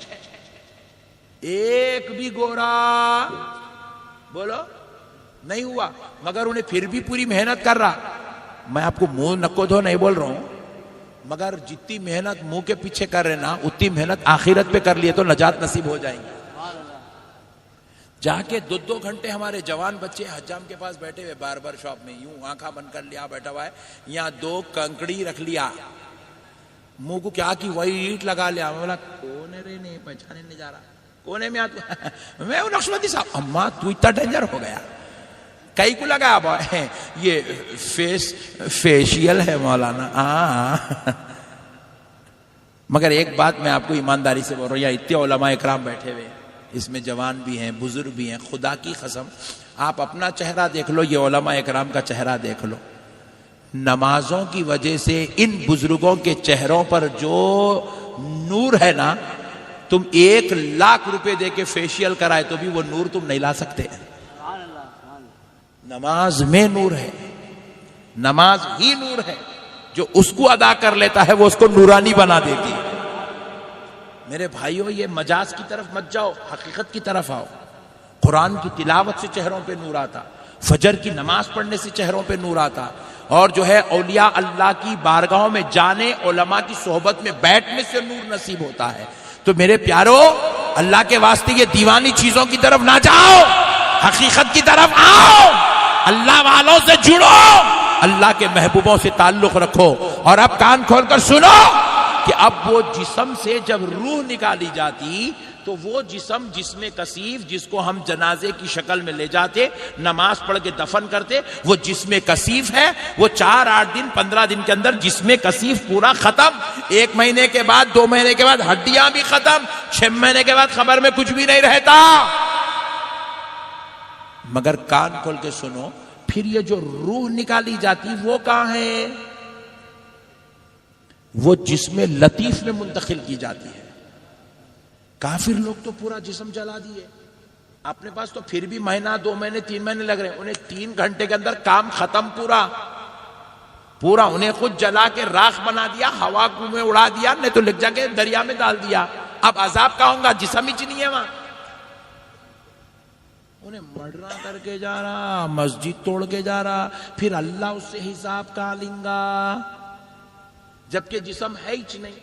ایک بھی گورا بولو نہیں ہوا, مگر انہیں پھر بھی پوری محنت کر رہا. میں آپ کو منہ نکو دھو نہیں بول رہا ہوں, مگر جتنی محنت منہ کے پیچھے کر رہے نا اتنی محنت آخرت پہ کر لیے تو نجات نصیب ہو جائیں گے. جا کے 2 گھنٹے ہمارے جوان بچے حجام کے پاس بیٹھے ہوئے باربر شاپ میں, یوں آنکھاں بند کر لیا بیٹھا ہوا ہے, یہاں 2 کنکڑی رکھ لیا, منہ کو کیا کی وہی اینٹ لگا لیا. میں بولا کون ہے رے, نہیں پہچانے نہیں جا رہا, کونے میں میں نقشبندی صاحب. اما تو اتنا ڈینجر ہو گیا, کئی کو لگا اب یہ فیشیل ہے مولانا. مگر ایک بات میں آپ کو ایمانداری سے بول رہا ہوں, یہاں اتنے علماء اکرام بیٹھے ہوئے, اس میں جوان بھی ہیں بزرگ بھی ہیں, خدا کی قسم آپ اپنا چہرہ دیکھ لو, یہ علماء اکرام کا چہرہ دیکھ لو. نمازوں کی وجہ سے ان بزرگوں کے چہروں پر جو نور ہے نا, تم 1 لاکھ روپے دے کے فیشیل کرائے تو بھی وہ نور تم نہیں لا سکتے. نماز میں نور ہے, نماز ہی نور ہے. جو اس کو ادا کر لیتا ہے وہ اس کو نورانی بنا دیتی. میرے بھائیو یہ مجاز کی طرف مت جاؤ, حقیقت کی طرف آؤ. قرآن کی تلاوت سے چہروں پہ نور آتا, فجر کی نماز پڑھنے سے چہروں پہ نور آتا, اور جو ہے اولیاء اللہ کی بارگاہوں میں جانے, علماء کی صحبت میں بیٹھنے سے نور نصیب ہوتا ہے. تو میرے پیارو اللہ کے واسطے یہ دیوانی چیزوں کی طرف نہ جاؤ, حقیقت کی طرف آؤ, اللہ والوں سے جڑو, اللہ کے محبوبوں سے تعلق رکھو. اور اب کان کھول کر سنو کہ اب وہ جسم سے جب روح نکالی جاتی تو وہ جسم جسم کثیف جس کو ہم جنازے کی شکل میں لے جاتے, نماز پڑھ کے دفن کرتے, وہ جسم کثیف ہے. وہ 4-8 دن 15 دن کے اندر جسم کثیف پورا ختم. 1 مہینے کے بعد 2 مہینے کے بعد ہڈیاں بھی ختم, 6 مہینے کے بعد خبر میں کچھ بھی نہیں رہتا. مگر کان کھول کے سنو, پھر یہ جو روح نکالی جاتی وہ کہاں ہے؟ وہ جسم لطیف میں منتقل کی جاتی ہے. کافر لوگ تو پورا جسم جلا دیے, اپنے پاس تو پھر بھی مہینہ 2 مہینے 3 مہینے لگ رہے ہیں, انہیں 3 گھنٹے کے اندر کام ختم پورا پورا. انہیں خود جلا کے راکھ بنا دیا, ہوا میں اڑا دیا, نہیں تو لگ جا کے دریا میں ڈال دیا. اب عذاب کا ہوں گا, جسم ہی نہیں ہے وہاں. انہیں مرنا کر کے جا رہا, مسجد توڑ کے جا رہا, پھر اللہ اس سے حساب کا لیں گا, جبکہ جسم ہے ہی نہیں.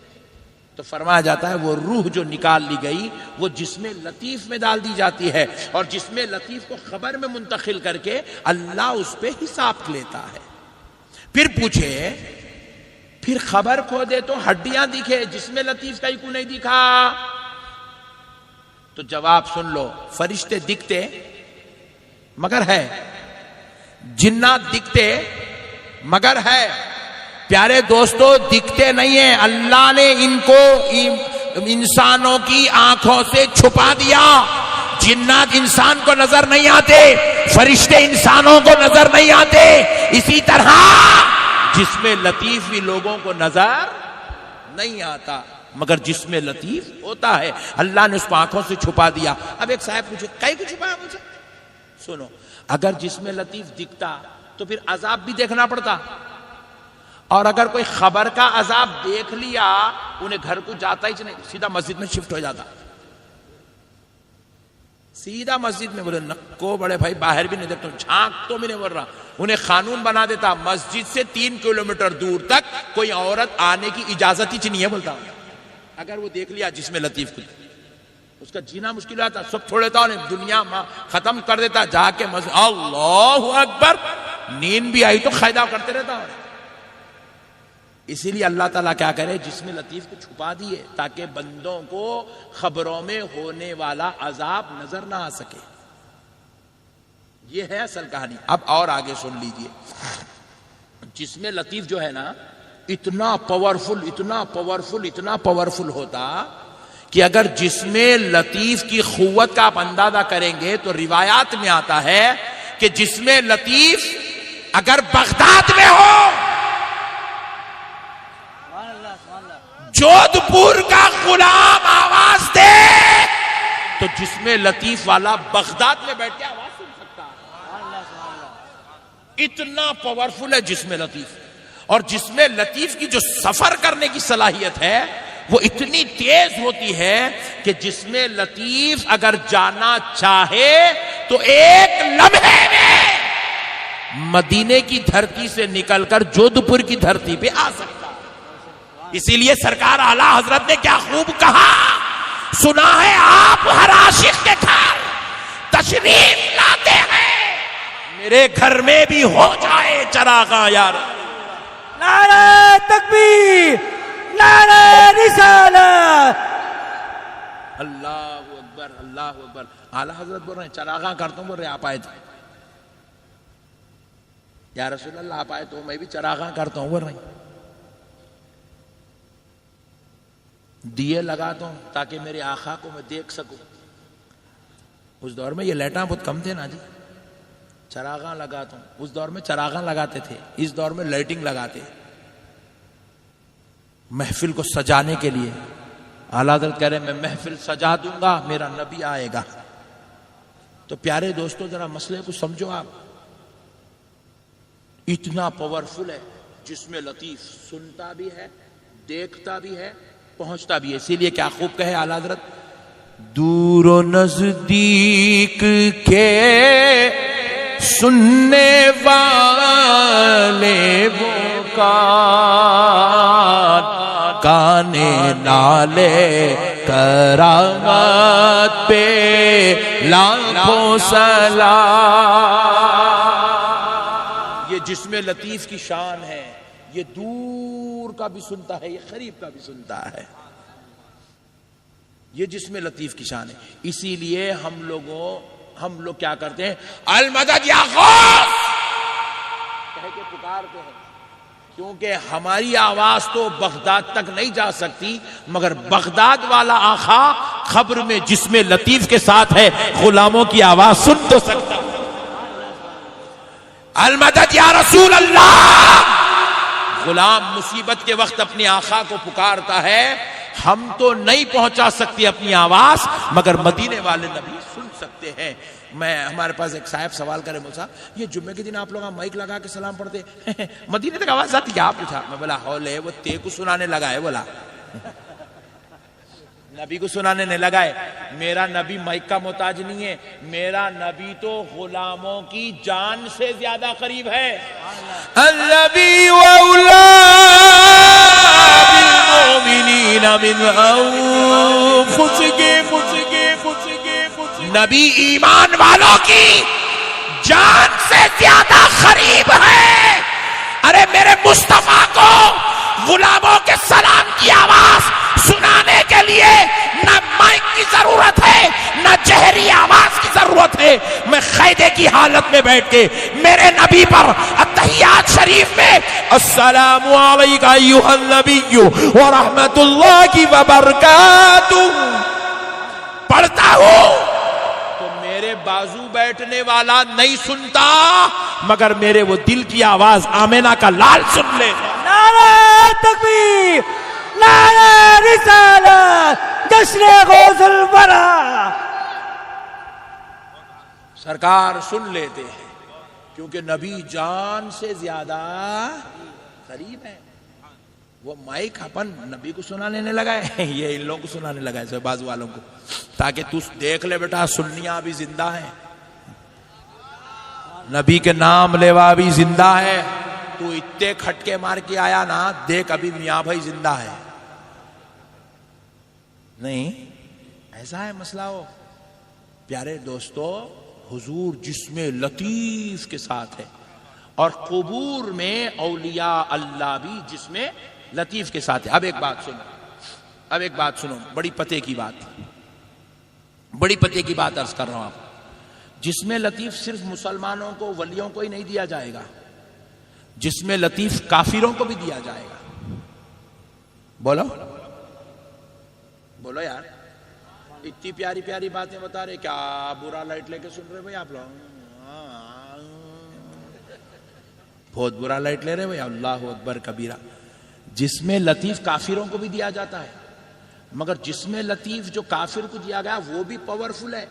تو فرمایا جاتا ہے وہ روح جو نکال لی گئی وہ جسم لطیف میں ڈال دی جاتی ہے, اور جسم لطیف کو خبر میں منتقل کر کے اللہ اس پہ حساب لیتا ہے. پھر پوچھے, پھر خبر کھو دے تو ہڈیاں دکھے, جسم لطیف کا ہی کو نہیں دکھا. تو جواب سن لو, فرشتے دکھتے مگر ہے, جنات دکھتے مگر ہے. پیارے دوستو دکھتے نہیں ہیں, اللہ نے ان کو انسانوں کی آنکھوں سے چھپا دیا. جنات انسان کو نظر نہیں آتے, فرشتے انسانوں کو نظر نہیں آتے. اسی طرح جسم لطیف بھی لوگوں کو نظر نہیں آتا, مگر جسم لطیف ہوتا ہے. اللہ نے اس کو آنکھوں سے چھپا دیا. اب ایک صاحب پوچھے کئی کو چھپایا مجھے؟ سنو, اگر جسم لطیف دکھتا تو پھر عذاب بھی دیکھنا پڑتا, اور اگر کوئی خبر کا عذاب دیکھ لیا انہیں گھر کو جاتا ہی نہیں, سیدھا مسجد میں شفٹ ہو جاتا. سیدھا مسجد میں. بولے نکو بڑے بھائی باہر بھی نہیں دیکھتا, جھانک تو میں نہیں بول رہا. انہیں قانون بنا دیتا, مسجد سے 3 کلومیٹر دور تک کوئی عورت آنے کی اجازت ہی نہیں ہے. بولتا اگر وہ دیکھ لیا جسم لطیف کو, اس کا جینا مشکل ہوتا, سب چھوڑ دیتا, انہیں دنیا ختم کر دیتا. جا کے مسجد اللہ اکبر, نیند بھی آئی تو قاعدہ کرتے رہتا. اسی لیے اللہ تعالیٰ کیا کرے, جسم لطیف کو چھپا دیے تاکہ بندوں کو خبروں میں ہونے والا عذاب نظر نہ آ سکے. یہ ہے اصل کہانی. اب اور آگے سن لیجئے. جسم لطیف جو ہے نا اتنا پاورفل ہوتا کہ اگر جسم لطیف کی قوت کا آپ اندازہ کریں گے تو روایات میں آتا ہے کہ جسم لطیف اگر بغداد میں ہو، جودھ پور کا غلام آواز دے تو جسم لطیف والا بغداد میں بیٹھ کے آواز سن سکتا ہے. اتنا پاورفل ہے جسم لطیف. اور جسم لطیف کی جو سفر کرنے کی صلاحیت ہے وہ اتنی تیز ہوتی ہے کہ جسم لطیف اگر جانا چاہے تو ایک لمحے میں مدینے کی دھرتی سے نکل کر جودھ پور کی دھرتی پہ آ سکتا. اسی لیے سرکار اعلیٰ حضرت نے کیا خوب کہا، سنا ہے آپ ہر عاشق کے گھر تشریف لاتے ہیں، میرے گھر میں بھی ہو جائے چراغاں یار. نعرہ تکبیر، نعرہ رسالت. اللہ اکبر اللہ اکبر. اعلیٰ حضرت بول رہے ہیں چراغاں کرتا ہوں، بول رہے آپ آئے تھے یا رسول اللہ، آپ آئے تو میں بھی چراغاں کرتا ہوں بول رہے ہیں. دیے لگاتا ہوں تاکہ میرے آقا کو میں دیکھ سکوں. اس دور میں یہ لائٹاں بہت کم تھے نا جی. چراغاں لگاتا ہوں. اس دور میں چراغاں لگاتے تھے، اس دور میں لائٹنگ لگاتے محفل کو سجانے کے لیے. اعلیٰ حضرت کہہ رہے میں محفل سجا دوں گا، میرا نبی آئے گا. تو پیارے دوستو ذرا مسئلے کو سمجھو آپ. اتنا پاورفل ہے جسم لطیف، سنتا بھی ہے، دیکھتا بھی ہے، پہنچتا بھی ہے. اسی لیے کیا خوب کہے اعلیٰ حضرت، دور و نزدیک کے سننے والے وہ کانے نالے کرامت پہ لاکھوں سلام. یہ جسم لطیف کی شان ہے. یہ دور کا بھی سنتا ہے، یہ قریب کا بھی سنتا ہے. یہ جسم لطیف کی شان ہے. اسی لیے ہم لوگ کیا کرتے ہیں، المدد یا غوث کہہ کے پکارتے ہیں، کیونکہ ہماری آواز تو بغداد تک نہیں جا سکتی، مگر بغداد والا آقا خبر میں جسم لطیف کے ساتھ ہے، غلاموں کی آواز سن تو سکتا. المدد یا رسول اللہ. غلام مصیبت کے وقت اپنے آقا کو پکارتا ہے. ہم تو نہیں پہنچا سکتے اپنی آواز، مگر مدینے والے نبی سن سکتے ہیں. ہمارے پاس ایک صاحب سوال کرے، مولا صاحب یہ جمعے کے دن آپ لوگ مائک لگا کے سلام پڑھتے مدینے تک آواز آتی کیا؟ پوچھا. میں بولا ہولے وہ تے کو سنانے لگا ہے. بولا نبی کو سنانے نہیں لگائے. میرا نبی مائک کا محتاج نہیں ہے، میرا نبی تو غلاموں کی جان سے زیادہ قریب ہے. النبی اولا بالمؤمنین من انفسہم. نبی ایمان والوں کی جان سے زیادہ قریب ہے. ارے میرے مصطفیٰ کو غلاموں کے سلام کی آواز سنانے کے لیے نہ مائک کی ضرورت ہے، نہ جہری آواز کی ضرورت ہے. میں قیدے کی حالت میں بیٹھ کے میرے نبی پر التحیات شریف میں السلام علیکہ ایھا النبی ورحمۃ اللہ وبرکاتہ پڑھتا ہوں تو میرے بازو بیٹھنے والا نہیں سنتا، مگر میرے وہ دل کی آواز آمینہ کا لال سن لے. نعرہ تکبیر، نعرہ رسالت، جشن غوث الورا. سرکار سن لیتے ہیں کیونکہ نبی جان سے زیادہ قریب ہے. وہ مائک اپن نبی کو سنانے نہیں لگائے، یہ ان لوگوں کو سنانے لگائے سب بازو والوں کو، تاکہ تو دیکھ لے بیٹا سنیاں بھی زندہ ہیں، نبی کے نام لیوا بھی زندہ ہے. تو اتنے کھٹکے مار کے آیا نا، دیکھ ابھی میاں بھائی زندہ ہے. نہیں ایسا ہے مسئلہ ہو. پیارے دوستو حضور جسم لطیف کے ساتھ ہے، اور قبور میں اولیاء اللہ بھی جسم لطیف کے ساتھ ہے. اب ایک بات سنو، بڑی پتے کی بات عرض کر رہا ہوں آپ. جسم لطیف صرف مسلمانوں کو، ولیوں کو ہی نہیں دیا جائے گا، جس میں لطیف کافروں کو بھی دیا جائے گا. بولو بولو یار، اتنی پیاری پیاری باتیں بتا رہے، کیا برا لائٹ لے کے سن رہے بھائی آپ لوگ؟ بہت برا لائٹ لے رہے بھائی. اللہ اکبر کبیرہ. جس میں لطیف کافروں کو بھی دیا جاتا ہے، مگر جس میں لطیف جو کافر کو دیا گیا وہ بھی پاورفل ہے،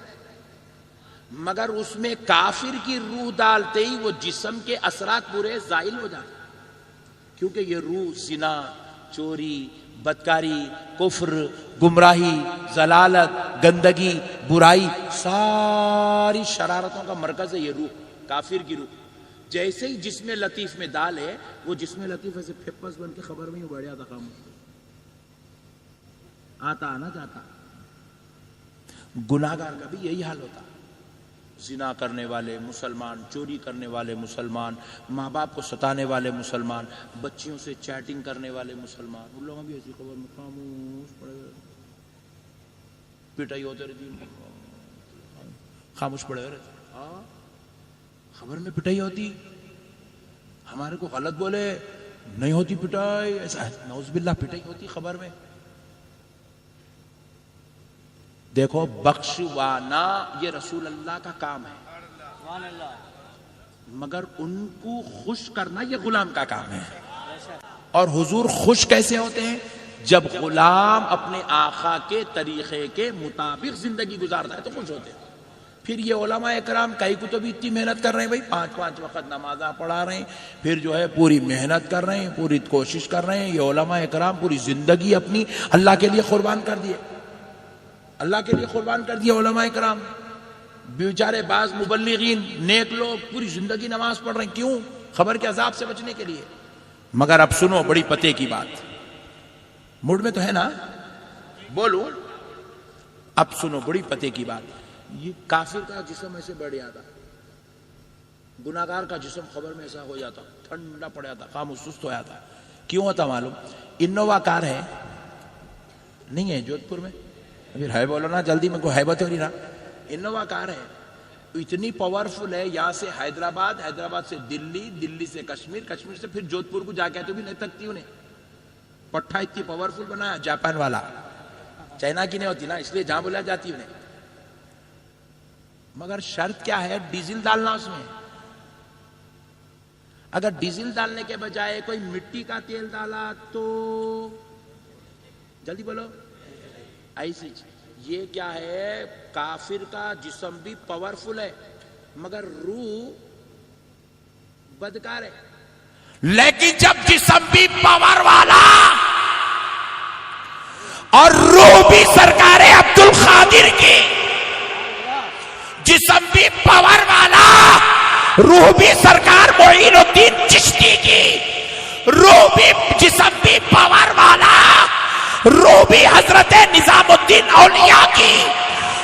مگر اس میں کافر کی روح ڈالتے ہی وہ جسم کے اثرات پورے زائل ہو جاتے، کیونکہ یہ روح زنا، چوری، بدکاری، کفر، گمراہی، ضلالت، گندگی، برائی، ساری شرارتوں کا مرکز ہے یہ روح، کافر کی روح. جیسے ہی جسم لطیف میں ڈالے، وہ جسم لطیف ایسے پھپس بن کے خبر میں ہی بڑھ جاتا، خاموش آتا آنا جاتا. گناہگار کا بھی یہی حال ہوتا. زنا کرنے والے مسلمان، چوری کرنے والے مسلمان، ماں باپ کو ستانے والے مسلمان، بچیوں سے چیٹنگ کرنے والے مسلمان، ان لوگوں بھی ایسی خبر میں خاموش پڑے گئے. پٹائی ہوتے رہتی، خاموش پڑے رہتے. خبر میں پٹائی ہوتی، ہمارے کو غلط بولے نہیں ہوتی پٹائی، ایسا نعوذ باللہ پٹائی ہوتی خبر میں. دیکھو بخشوانا یہ رسول اللہ کا کام ہے، مگر ان کو خوش کرنا یہ غلام کا کام ہے. اور حضور خوش کیسے ہوتے ہیں؟ جب غلام اپنے آقا کے طریقے کے مطابق زندگی گزارتا ہے تو خوش ہوتے ہیں. پھر یہ علماء اکرام کئی کو تو بھی اتنی محنت کر رہے ہیں بھائی، 5 وقت نمازاں پڑھا رہے ہیں، پھر جو ہے پوری محنت کر رہے ہیں، پوری کوشش کر رہے ہیں. یہ علماء اکرام پوری زندگی اپنی اللہ کے لیے قربان کر دیے، اللہ کے لیے قربان کر دیا علماء کرام. بیچارے بعض مبلغین نیک لوگ پوری زندگی نماز پڑھ رہے ہیں، کیوں؟ خبر کے عذاب سے بچنے کے لیے. مگر اب سنو بڑی پتے کی بات، موڈ میں تو ہے نا بولو. اب سنو بڑی پتے کی بات. یہ کافر کا جسم ایسے بڑھ جاتا، گناہگار کا جسم خبر میں ایسا ہو جاتا، ٹھنڈا پڑ جاتا، خاموش سست ہو جاتا. کیوں ہوتا معلوم؟ انووا کار ہے نہیں ہے جودھ پور میں، پھر ہے بولو نا جلدی، میں کو ہیبت ہو رہی نا. انووا کار ہے، اتنی پاورفل ہے، یہاں سے حیدرآباد، حیدرآباد سے دلی، دلی سے کشمیر، کشمیر سے پھر جودھ پور کو جا کے تو بھی نہیں تکتی انہیں. پٹھا اتنی پاورفل بنایا جاپان والا، چائنا کی نہیں ہوتی نا، اس لیے جہاں بولا جاتی انہیں. مگر شرط کیا ہے؟ ڈیزل ڈالنا اس میں. اگر ڈیزل ڈالنے کے بجائے کوئی مٹی کا تیل ڈالا تو جلدی بولو ایسی. یہ کیا ہے؟ کافر کا جسم بھی پاورفل ہے مگر روح بدکار ہے. لیکن جب جسم بھی پاور والا اور روح بھی سرکار عبد القادر کی، جسم بھی پاور والا، روح بھی سرکار معین الدین چشتی کی، روح بھی جسم بھی پاور والا، روح بھی حضرت نظام الدین اولیاء کی،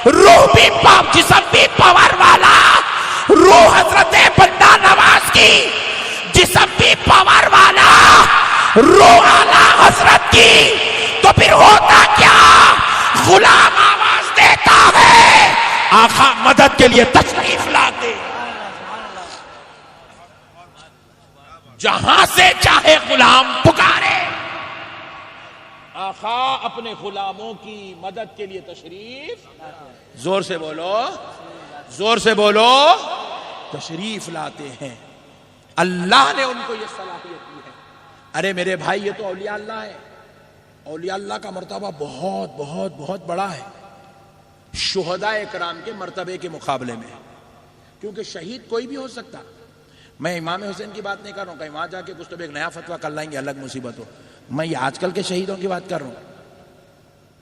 روح بھی جسم بھی پاور والا، روح حضرت بندہ نواز کی، جسم بھی پاور والا، روح اعلیٰ حضرت کی. تو پھر ہوتا کیا؟ غلام آواز دیتا ہے، آقا مدد کے لیے تشریف لاتے. جہاں سے چاہے غلام پکارے، آقا اپنے غلاموں کی مدد کے لیے تشریف، زور سے بولو، زور سے بولو، تشریف لاتے ہیں. اللہ نے ان کو یہ صلاحیت دی ہے. ارے میرے بھائی، یہ تو اولیاء اللہ ہے. اولیاء اللہ کا مرتبہ بہت بہت بہت بڑا ہے شہداء کرام کے مرتبے کے مقابلے میں، کیونکہ شہید کوئی بھی ہو سکتا. میں امام حسین کی بات نہیں کر رہا ہوں، کہیں وہاں جا کے کچھ تو ایک نیا فتویٰ کر لائیں گے، الگ مصیبت ہو. میں یہ آج کل کے شہیدوں کی بات کر رہا ہوں.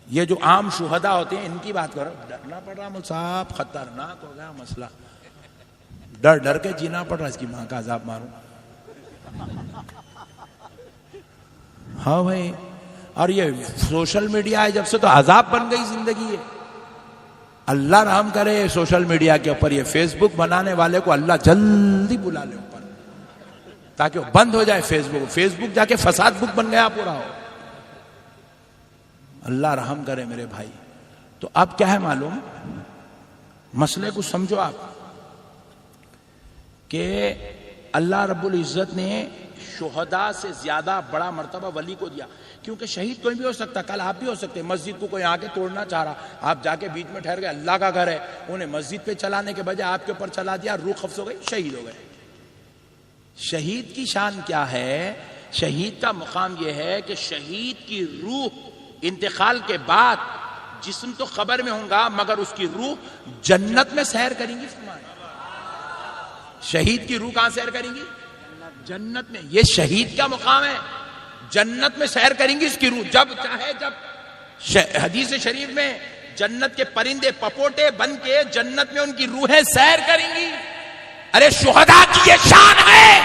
یہ جو عام شہداء ہوتے ہیں ان کی بات کر رہا ہوں. ڈرنا پڑ رہا صاحب، خطرناک ہو گیا مسئلہ، ڈر ڈر کے جینا پڑ رہا، اس کی ماں کا عذاب ماروں. ہاں بھائی، اور یہ سوشل میڈیا ہے جب سے تو عذاب بن گئی زندگی ہے. اللہ رحم کرے سوشل میڈیا کے اوپر یہ فیس بک بنانے والے کو اللہ جلدی بلا لے اوپر، تاکہ وہ بند ہو جائے. فیس بک جا کے فساد بک بن گیا پورا ہو. اللہ رحم کرے میرے بھائی. تو اب کیا ہے معلوم؟ مسئلے کو سمجھو آپ کہ اللہ رب العزت نے شہداء سے زیادہ بڑا مرتبہ ولی کو دیا، کیونکہ شہید کوئی بھی ہو سکتا، کل آپ بھی ہو سکتے. مسجد کو کوئی آ کے توڑنا چاہ رہا، آپ جا کے بیچ میں ٹھہر گئے، اللہ کا گھر ہے، انہیں مسجد پہ چلانے کے بجائے آپ کے اوپر چلا دیا، روح قبض ہو گئی، شہید ہو گئے. شہید کی شان کیا ہے؟ شہید کا مقام یہ ہے کہ شہید کی روح انتقال کے بعد جسم تو قبر میں ہوں گا مگر اس کی روح جنت میں سیر کریں گی. شہید کی روح کہاں سیر کریں گی؟ جنت میں. یہ شہید کا مقام ہے، جنت میں سیر کریں گی اس کی روح جب چاہے. جب حدیث شریف میں جنت کے پرندے پپوٹے بن کے جنت میں ان کی روحیں سیر کریں گی. ارے شہداء کی یہ شان ہے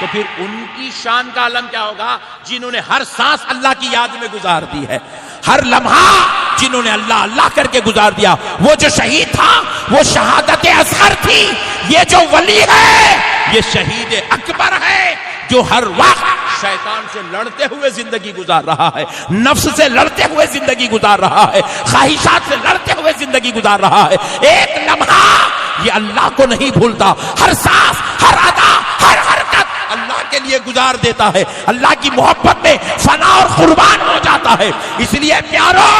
تو پھر ان کی شان کا عالم کیا ہوگا جنہوں نے ہر سانس اللہ کی یاد میں گزار دی ہے، ہر لمحہ جنہوں نے اللہ اللہ کر کے گزار دیا. وہ جو شہید تھا وہ شہادت اصغر تھی، یہ جو ولی ہے یہ شہید اکبر ہے جو ہر وقت شیطان سے لڑتے ہوئے زندگی گزار رہا ہے، نفس سے لڑتے ہوئے زندگی گزار رہا ہے، خواہشات سے لڑتے ہوئے زندگی گزار رہا ہے. ایک لمحہ یہ اللہ کو نہیں بھولتا، ہر سانس، ہر ادا، ہر حرکت اللہ کے لیے گزار دیتا ہے، اللہ کی محبت میں فنا اور قربان ہو جاتا ہے. اس لیے پیارو،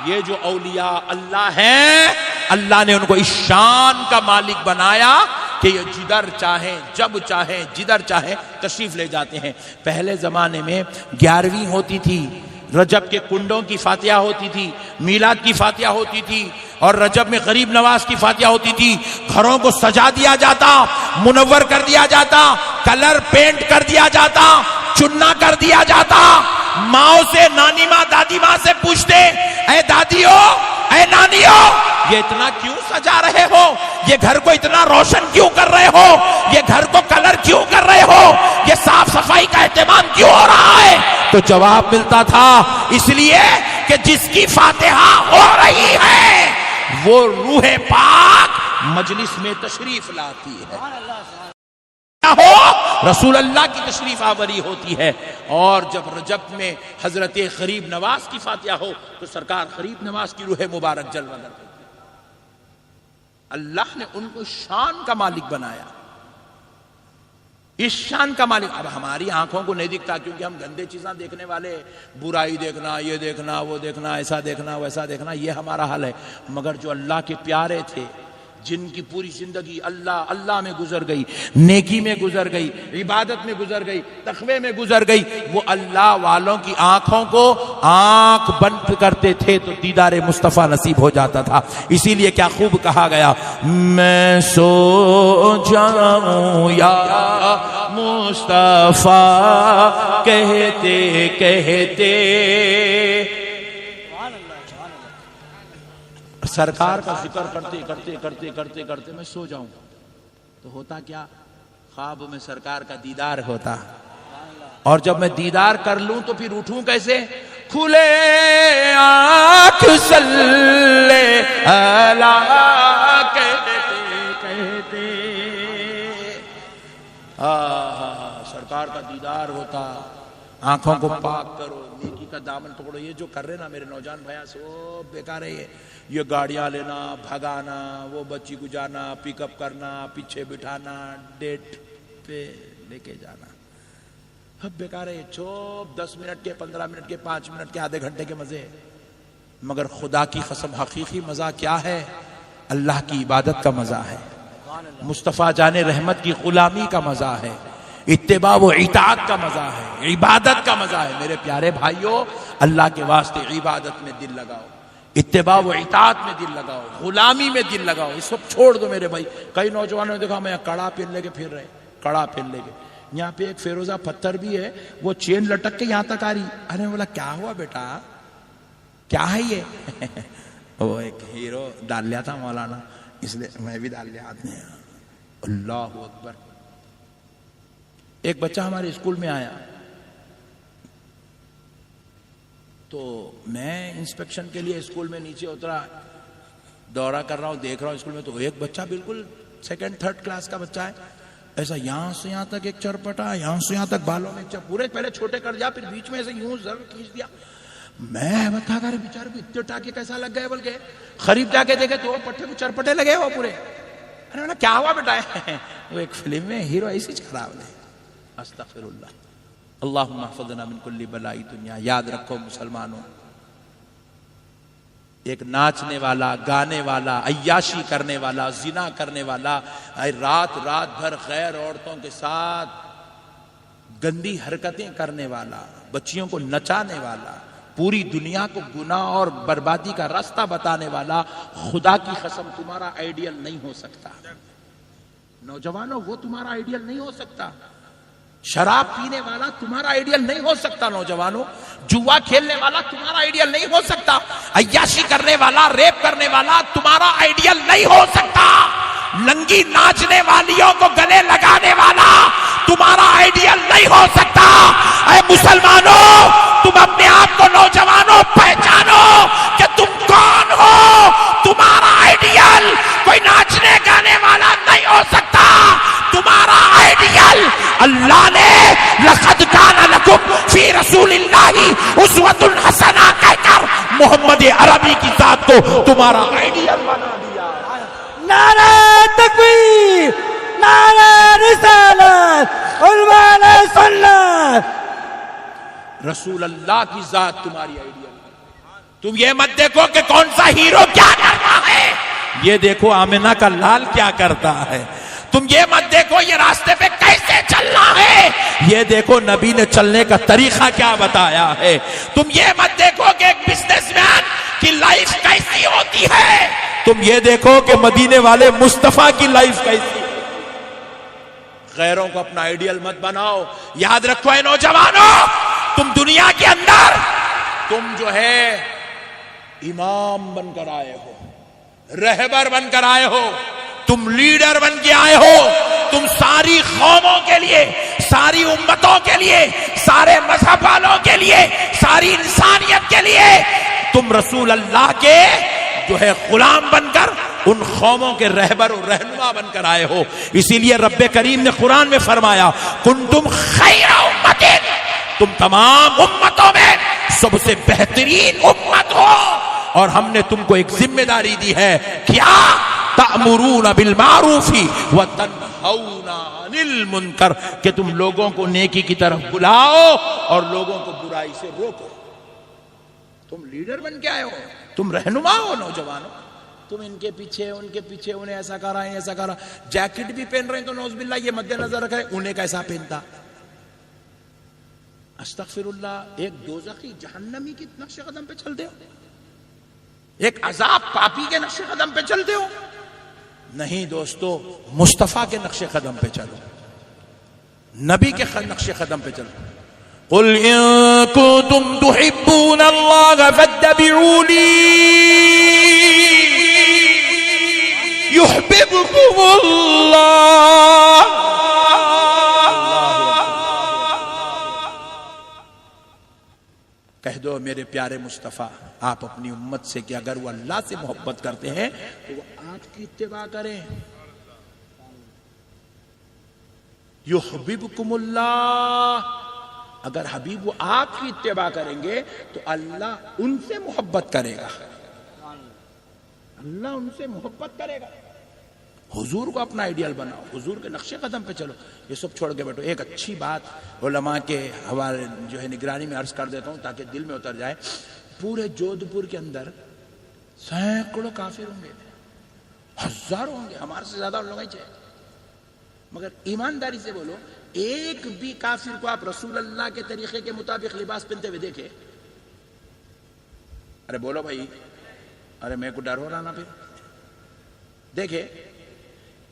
یہ جو اولیاء اللہ ہیں اللہ نے ان کو اس شان کا مالک بنایا کہ یہ جدھر چاہیں جب چاہیں جدھر چاہیں تشریف لے جاتے ہیں. پہلے زمانے میں 11ویں ہوتی تھی، رجب کے کنڈوں کی فاتحہ ہوتی تھی، میلاد کی فاتحہ ہوتی تھی، اور رجب میں غریب نواز کی فاتحہ ہوتی تھی. گھروں کو سجا دیا جاتا، منور کر دیا جاتا، کلر پینٹ کر دیا جاتا، چننا کر دیا جاتا. ماں سے، نانی ماں، دادی ماں سے پوچھتے، اے دادیو، اے نانیو، یہ اتنا کیوں سجا رہے ہو؟ یہ گھر کو اتنا روشن کیوں کر رہے ہو؟ یہ گھر کو کلر کیوں کر رہے ہو؟ یہ صاف صفائی کا اہتمام کیوں ہو رہا ہے؟ تو جواب ملتا تھا اس لیے کہ جس کی فاتحہ ہو رہی ہے وہ روح پاک مجلس میں تشریف لاتی ہے. ہو رسول اللہ کی تشریف آوری ہوتی ہے. اور جب رجب میں حضرت غریب نواز کی فاتحہ ہو تو سرکار غریب نواز کی روح مبارک جلوہ کرتی. اللہ نے ان کو شان کا مالک بنایا، اس شان کا مالک. اب ہماری آنکھوں کو نہیں دکھتا کیونکہ ہم گندے چیزاں دیکھنے والے، برائی دیکھنا، یہ دیکھنا، وہ دیکھنا، ایسا دیکھنا، ویسا دیکھنا، یہ ہمارا حال ہے. مگر جو اللہ کے پیارے تھے، جن کی پوری زندگی اللہ اللہ میں گزر گئی، نیکی میں گزر گئی، عبادت میں گزر گئی، تقوی میں گزر گئی، وہ اللہ والوں کی آنکھوں کو آنکھ بند کرتے تھے تو دیدار مصطفیٰ نصیب ہو جاتا تھا. اسی لیے کیا خوب کہا گیا، میں سو جاؤں یا مصطفیٰ کہتے کہتے. سرکار کا ذکر کرتے کرتے کرتے کرتے کرتے میں سو جاؤں تو ہوتا کیا، خواب میں سرکار کا دیدار ہوتا، اور جب میں دیدار کر لوں تو پھر اٹھوں کیسے؟ کھلے آنکھ صلی اللہ کہتے کہتے سرکار کا دیدار ہوتا. آنکھوں کو پاک کرو، نیکی کا دامن پکڑو. یہ جو کر رہے نا میرے نوجوان بھائی سب بیکار ہے. یہ گاڑیاں لینا، بھگانا، وہ بچی کو جانا، پک اپ کرنا، پیچھے بٹھانا، ڈیٹ پہ لے کے جانا، سب بیکار ہے. چوب 10 منٹ کے، 15 منٹ کے، 5 منٹ کے، آدھے گھنٹے کے مزے. مگر خدا کی قسم حقیقی مزہ کیا ہے؟ اللہ کی عبادت کا مزہ ہے، مصطفیٰ جان رحمت کی غلامی کا مزہ ہے، اتباع و اطاعت کا مزہ ہے، عبادت کا مزہ ہے. میرے پیارے بھائیوں، اللہ کے واسطے عبادت میں دل لگاؤ، اتباع و اطاعت میں دل لگاؤ، غلامی میں دل لگاؤ. یہ سب چھوڑ دو میرے بھائی. کئی نوجوانوں نے دیکھا میں کڑا پہن لے کے پھر رہے، کڑا پہن لے کے. یہاں پہ ایک فیروزہ پتھر بھی ہے، وہ چین لٹک کے یہاں تک آ رہی. ارے بولا کیا ہوا بیٹا، کیا ہے یہ؟ وہ ایک ہیرو ڈال لیا تھا مولانا، اس لیے میں بھی ڈال لیا ہاتھ میں. اللہ اکبر. ایک بچہ ہمارے اسکول میں آیا تو میں انسپیکشن کے لیے اسکول میں نیچے اترا، دورہ کر رہا ہوں، دیکھ رہا ہوں اسکول میں. تو ایک بچہ بالکل 2nd 3rd کلاس کا بچہ ہے، ایسا یہاں سے یہاں تک ایک چرپٹا، یہاں سے یہاں تک بالوں میں پورے پہلے چھوٹے کر دیا، پھر بیچ میں ایسے یوں ضرور کھینچ دیا. میں بتا کر بیچارے کو اتنے ٹاکے کیسا لگ گئے، بول کے قریب جا کے دیکھے تو وہ پٹھے کو چرپٹے لگے وہ پورے. ارے کیا ہوا بیٹا؟ وہ ایک فلم میں ہیرو ایسی چکرا بولے. استغفر اللہ. اللہم احفظنا من کل بلائی دنیا. یاد رکھو مسلمانوں، ایک ناچنے والا، گانے والا، عیاشی کرنے والا، زنا کرنے والا، رات بھر غیر عورتوں کے ساتھ گندی حرکتیں کرنے والا، بچیوں کو نچانے والا، پوری دنیا کو گناہ اور بربادی کا راستہ بتانے والا، خدا کی قسم تمہارا آئیڈیل نہیں ہو سکتا. نوجوانوں، وہ تمہارا آئیڈیل نہیں ہو سکتا. شراب پینے والا تمہارا آئیڈیل نہیں ہو سکتا. نوجوانوں، جوا کھیلنے والا تمہارا آئیڈیل نہیں ہو سکتا. عیاشی کرنے والا، ریپ کرنے والا تمہارا آئیڈیل نہیں ہو سکتا. ننگی ناچنے والیوں کو گلے لگانے والا تمہارا آئیڈیل نہیں ہو سکتا. اے مسلمانوں، تم اپنے آپ کو نوجوانوں پہچانو کہ تم کون ہو. تمہارا آئیڈیل کوئی ناچنے گانے والا نہیں ہو سکتا. تمہارا آئیڈیل اللہ نے لقد کان لکم فی رسول اللہ اسوۃ حسنہ کہہ کر محمد عربی کی ذات کو تمہارا آئیڈیل بنا دیا. نعرہ تکبیر، نعرہ رسالت، عنوان سنت. رسول اللہ کی ذات تمہاری آئیڈیل. تم یہ مت دیکھو کہ کون سا ہیرو کیا کرتا ہے، یہ دیکھو آمنہ کا لال کیا کرتا ہے. تم یہ مت دیکھو یہ راستے پہ کیسے چلنا ہے، یہ دیکھو نبی نے چلنے کا طریقہ کیا بتایا ہے. تم یہ مت دیکھو کہ ایک بزنس مین کی لائف کیسی ہوتی ہے، تم یہ دیکھو کہ مدینے والے مصطفیٰ کی لائف کیسی. غیروں کو اپنا آئیڈیل مت بناؤ. یاد رکھو اے نوجوانوں، تم دنیا کے اندر تم جو ہے امام بن کر آئے ہو، رہبر بن کر آئے ہو، تم لیڈر بن کے آئے ہو. تم ساری قوموں کے لیے، ساری امتوں کے لیے، سارے مذہب والوں کے لیے، ساری انسانیت کے لیے تم رسول اللہ کے جو ہے غلام بن کر ان قوموں کے رہبر و رہنما بن کر آئے ہو. اسی لیے رب کریم نے قرآن میں فرمایا کنتم خیر امت، تم تمام امتوں میں سب سے بہترین امت ہو. اور ہم نے تم کو ایک ذمہ داری دی ہے، کیا؟ تأمرون بالمعروف وتنہون عن المنکر، کہ تم لوگوں کو نیکی کی طرف بلاؤ اور لوگوں کو برائی سے روکو. تم لیڈر بن کے آئے ہو، تم رہنما ہو. نوجوانوں، تم ان کے پیچھے انہیں ایسا کرا، ایسا کرا. جیکٹ بھی پہن رہے ہیں تو نعوذ باللہ یہ مد نظر رکھے انہیں کیسا پہنتا. استغفر اللہ. ایک دوزخی جہنمی کی نقش قدم پہ چلتے ہو، ایک عذاب پاپی کے نقش قدم پہ چلتے ہو. نہیں دوستو، مصطفیٰ کے نقش قدم پہ چلو، نبی کے نقش قدم پہ چلو. قل ان کنتم تحبون اللہ فاتبعونی یحببکم اللہ. کہہ دو میرے پیارے مصطفیٰ آپ اپنی امت سے کہ اگر وہ اللہ سے محبت کرتے ہیں تو وہ آپ کی اتباع کریں. یحببکم اللہ، اگر حبیب وہ آپ کی اتباع کریں گے تو اللہ ان سے محبت کرے گا. اللہ ان سے محبت کرے گا. حضور کو اپنا آئیڈیل بناؤ، حضور کے نقش قدم پہ چلو. یہ سب چھوڑ کے بیٹھو. ایک اچھی بات علماء کے حوالے جو ہے نگرانی میں عرض کر دیتا ہوں تاکہ دل میں اتر جائے. پورے جودھ پور کے اندر سینکڑوں کافر ہوں گے، ہزاروں ہوں گے، ہمارے سے زیادہ لوگ چاہے، مگر ایمانداری سے بولو ایک بھی کافر کو آپ رسول اللہ کے طریقے کے مطابق لباس پہنتے ہوئے دیکھے؟ ارے بولو بھائی، ارے میرے کو ڈر ہو رہا نا. پھر دیکھے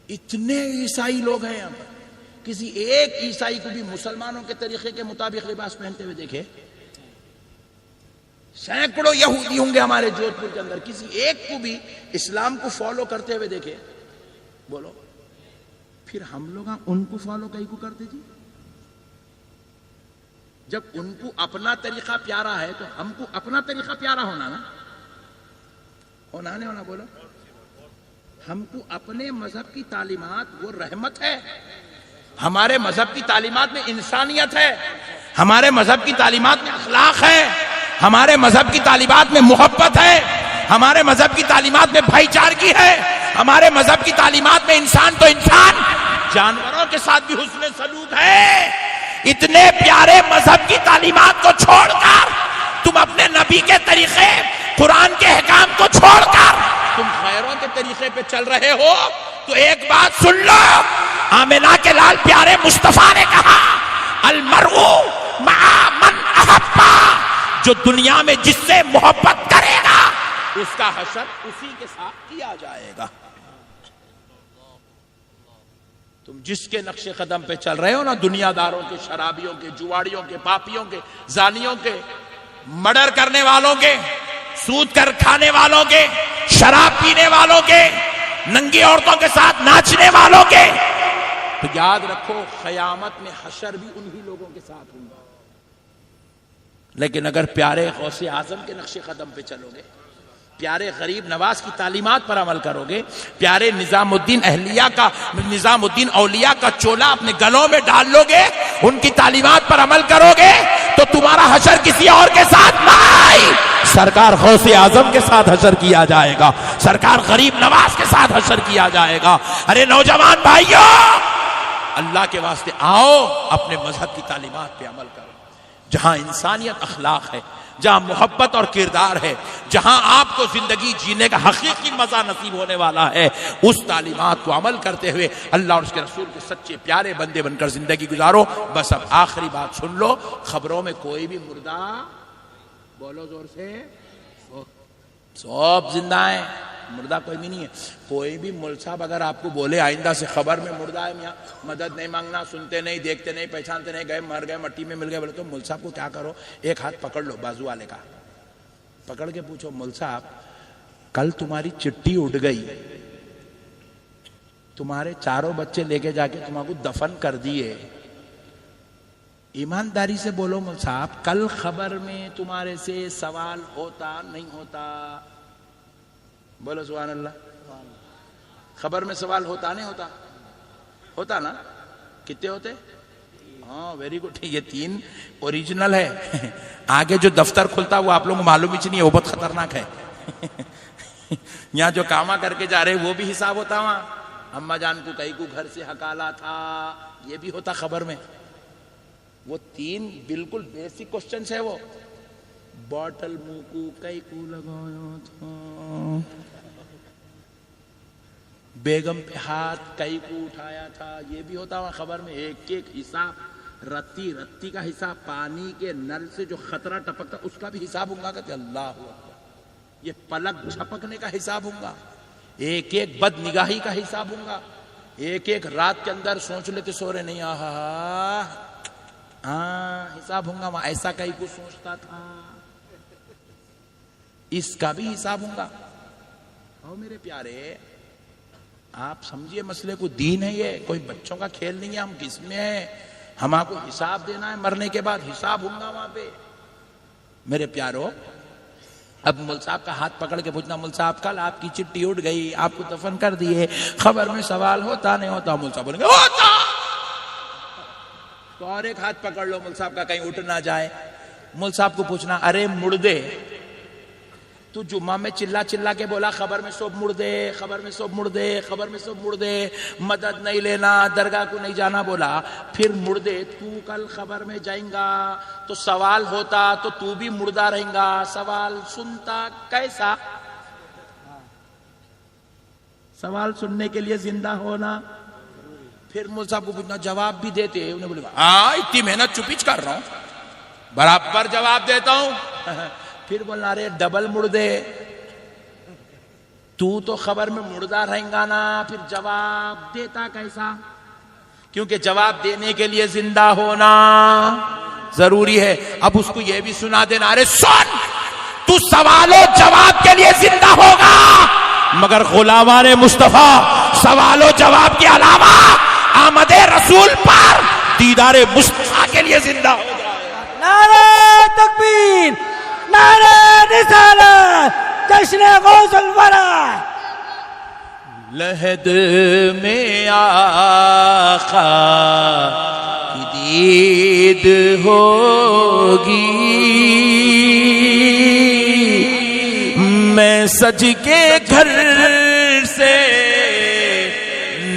اتنے عیسائی لوگ ہیں یہاں پر، کسی ایک عیسائی کو بھی مسلمانوں کے طریقے کے مطابق لباس پہنتے ہوئے دیکھے؟ سینکڑوں یہودی ہوں گے ہمارے جودھ پور کے اندر، کسی ایک کو بھی اسلام کو فالو کرتے ہوئے دیکھے؟ بولو. پھر ہم لوگ ان کو فالو کہیں کو کرتے تھے؟ جب ان کو اپنا طریقہ پیارا ہے تو ہم کو اپنا طریقہ پیارا ہونا نا، ہونا نہیں ہونا؟ بولو. ہم کو اپنے مذہب کی تعلیمات، وہ رحمت ہے. ہمارے مذہب کی تعلیمات میں انسانیت ہے، ہمارے مذہب کی تعلیمات میں اخلاق ہے، ہمارے مذہب کی تعلیمات میں محبت ہے، ہمارے مذہب کی تعلیمات میں بھائی چارگی ہے، ہمارے مذہب کی تعلیمات میں انسان تو انسان، جانوروں کے ساتھ بھی حسن سلوک ہے. اتنے پیارے مذہب کی تعلیمات کو چھوڑ کر تم اپنے نبی کے طریقے، قرآن کے احکام کو چھوڑ کر تم غیروں کے طریقے پہ چل رہے ہو، تو ایک بات سن لو، آمنہ کے لال پیارے مصطفیٰ نے کہا المرء مع من احبا، جو دنیا میں جس سے محبت کرے گا اس کا حشر اسی کے ساتھ کیا جائے گا۔ تم جس کے نقش قدم پہ چل رہے ہو نا، دنیا داروں کے، شرابیوں کے، جواڑیوں کے، پاپیوں کے، زانیوں کے، مرڈر کرنے والوں کے، سود کر کھانے والوں کے، شراب پینے والوں کے، ننگی عورتوں کے ساتھ ناچنے والوں کے، تو یاد رکھو قیامت میں حشر بھی انہی لوگوں کے ساتھ ہوگا۔ لیکن اگر پیارے غوث اعظم کے نقش قدم پہ چلو گے، پیارے غریب نواز کی تعلیمات پر عمل کرو گے، پیارے نظام الدین اولیاء کا چولا اپنے گلوں میں ڈال لو گے، ان کی تعلیمات پر عمل کرو گے، تو تمہارا حشر کسی اور کے ساتھ نہیں، سرکار غوث اعظم کے ساتھ حشر کیا جائے گا، سرکار غریب نواز کے ساتھ حشر کیا جائے گا۔ ارے نوجوان بھائیو، اللہ کے واسطے آؤ، اپنے مذہب کی تعلیمات پہ عمل کرو، جہاں انسانیت اخلاق ہے، جہاں محبت اور کردار ہے، جہاں آپ کو زندگی جینے کا حقیقی مزہ نصیب ہونے والا ہے، اس تعلیمات کو عمل کرتے ہوئے اللہ اور اس کے رسول کے سچے پیارے بندے بن کر زندگی گزارو۔ بس اب آخری بات سن لو، خبروں میں کوئی بھی مردہ، بولو زور سے، سب زندہ ہیں، مردہ کوئی بھی نہیں ہے۔ کوئی بھی مول صاحب اگر آپ کو بولے آئندہ سے خبر میں مردہ ہے، میاں مدد نہیں مانگنا، سنتے نہیں، دیکھتے نہیں، پہچانتے نہیں، گئے مر گئے، مٹی میں مل گئے، بولے تو مول صاحب کو کیا کرو، ایک ہاتھ پکڑ لو بازو والے کا، پکڑ کے پوچھو مول صاحب کل تمہاری چٹھی اڑ گئی، تمہارے چاروں بچے لے کے جا کے تمہارے کو دفن کر دیے، ایمانداری سے بولو مول صاحب کل خبر میں تمہارے سے سوال ہوتا نہیں ہوتا؟ بولو سبحان اللہ۔ خبر میں سوال ہوتا نہیں ہوتا؟ ہوتا نا؟ کتنے ہوتے؟ ہاں ویری گڈ، یہ 3 اوریجنل ہے، آگے جو دفتر کھلتا وہ آپ لوگوں کو معلوم ہی نہیں ہے، وہ بہت خطرناک ہے۔ یہاں جو کاما کر کے جا رہے وہ بھی حساب ہوتا، وہاں اما جان کو کئی کو گھر سے ہکالا تھا، یہ بھی ہوتا خبر میں۔ وہ 3 بالکل بیسک کوسچنز ہے، وہ بوٹل منہ کو کئی کو لگایا تھا، بیگم پہ ہاتھ کئی کو اٹھایا تھا، یہ بھی ہوتا وہاں خبر میں، ایک ایک حساب، رتی رتی کا حساب، پانی کے نل سے جو خطرہ ٹپکتا اس کا بھی حساب ہوگا، کہتے اللہ اکبر، یہ پلک جھپکنے کا حساب ہوگا، ایک ایک بد نگاہی کا حساب ہوگا، ایک ایک رات کے اندر سوچ لیتے سو رہے نہیں، حساب ہوگا وہاں، ایسا کئی کو سوچتا تھا، اس کا بھی حساب ہوگا۔ اور میرے پیارے آپ سمجھیے مسئلے کو، دین ہے یہ، کوئی بچوں کا کھیل نہیں ہے، ہم کس میں ہیں، ہم آپ کو حساب دینا ہے، مرنے کے بعد حساب ہوگا وہاں پہ۔ میرے پیارو، اب مول صاحب کا ہاتھ پکڑ کے پوچھنا، مول صاحب کل آپ کی چٹھی اڑ گئی، آپ کو دفن کر دیے، خبر میں سوال ہوتا نہیں ہوتا؟ مول صاحب بولیں گے ہوتا، تو اور ایک ہاتھ پکڑ لو مول صاحب کا، کہیں اٹھ نہ جائے۔ مول صاحب کو پوچھنا، ارے مردے، تو جمعہ میں چلا چلا کے بولا خبر میں سب مردے، خبر میں سب مردے، خبر میں سب مردے، مدد نہیں لینا، درگاہ کو نہیں جانا بولا، پھر مردے تو کل خبر میں جائیں گا تو سوال ہوتا تو تو بھی مردہ رہیں گا، سوال سنتا کیسا؟ سوال سننے کے لیے زندہ ہونا۔ پھر مول صاحب کو پوچھنا، جواب بھی دیتے، انہیں بولے اتنی محنت چپچ کر رہا ہوں، برابر جواب دیتا ہوں۔ پھر بولنا، رے ڈبل مردے، تو خبر میں مردہ رہیں گا نا، پھر جواب دیتا کیسا؟ کیونکہ جواب دینے کے لیے زندہ ہونا ضروری ہے۔ اب اس کو یہ بھی سنا دینا، ارے سن، تو سوال و جواب کے لیے زندہ ہوگا، مگر غلامان مصطفیٰ سوال و جواب کے علاوہ آمد رسول پر دیدار مصطفیٰ کے لیے زندہ ہو جائے۔ نعرہ تکبیر، نعرہ رسالت، جشن غوث الورا۔ لحد میں آقا کی دید ہوگی، میں سج کے گھر سے